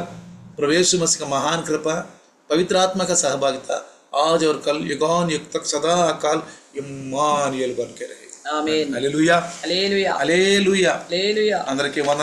प्रभु यीशु मसीह का महान कृपा, पवित्र आत्मा का सहभागिता आज और कल युगान युग तक सदा अकाल इम्मानुएल बन के रहे. आमीन. Hallelujah, hallelujah, hallelujah. हालेलुया. అందరికీ వందనాలు.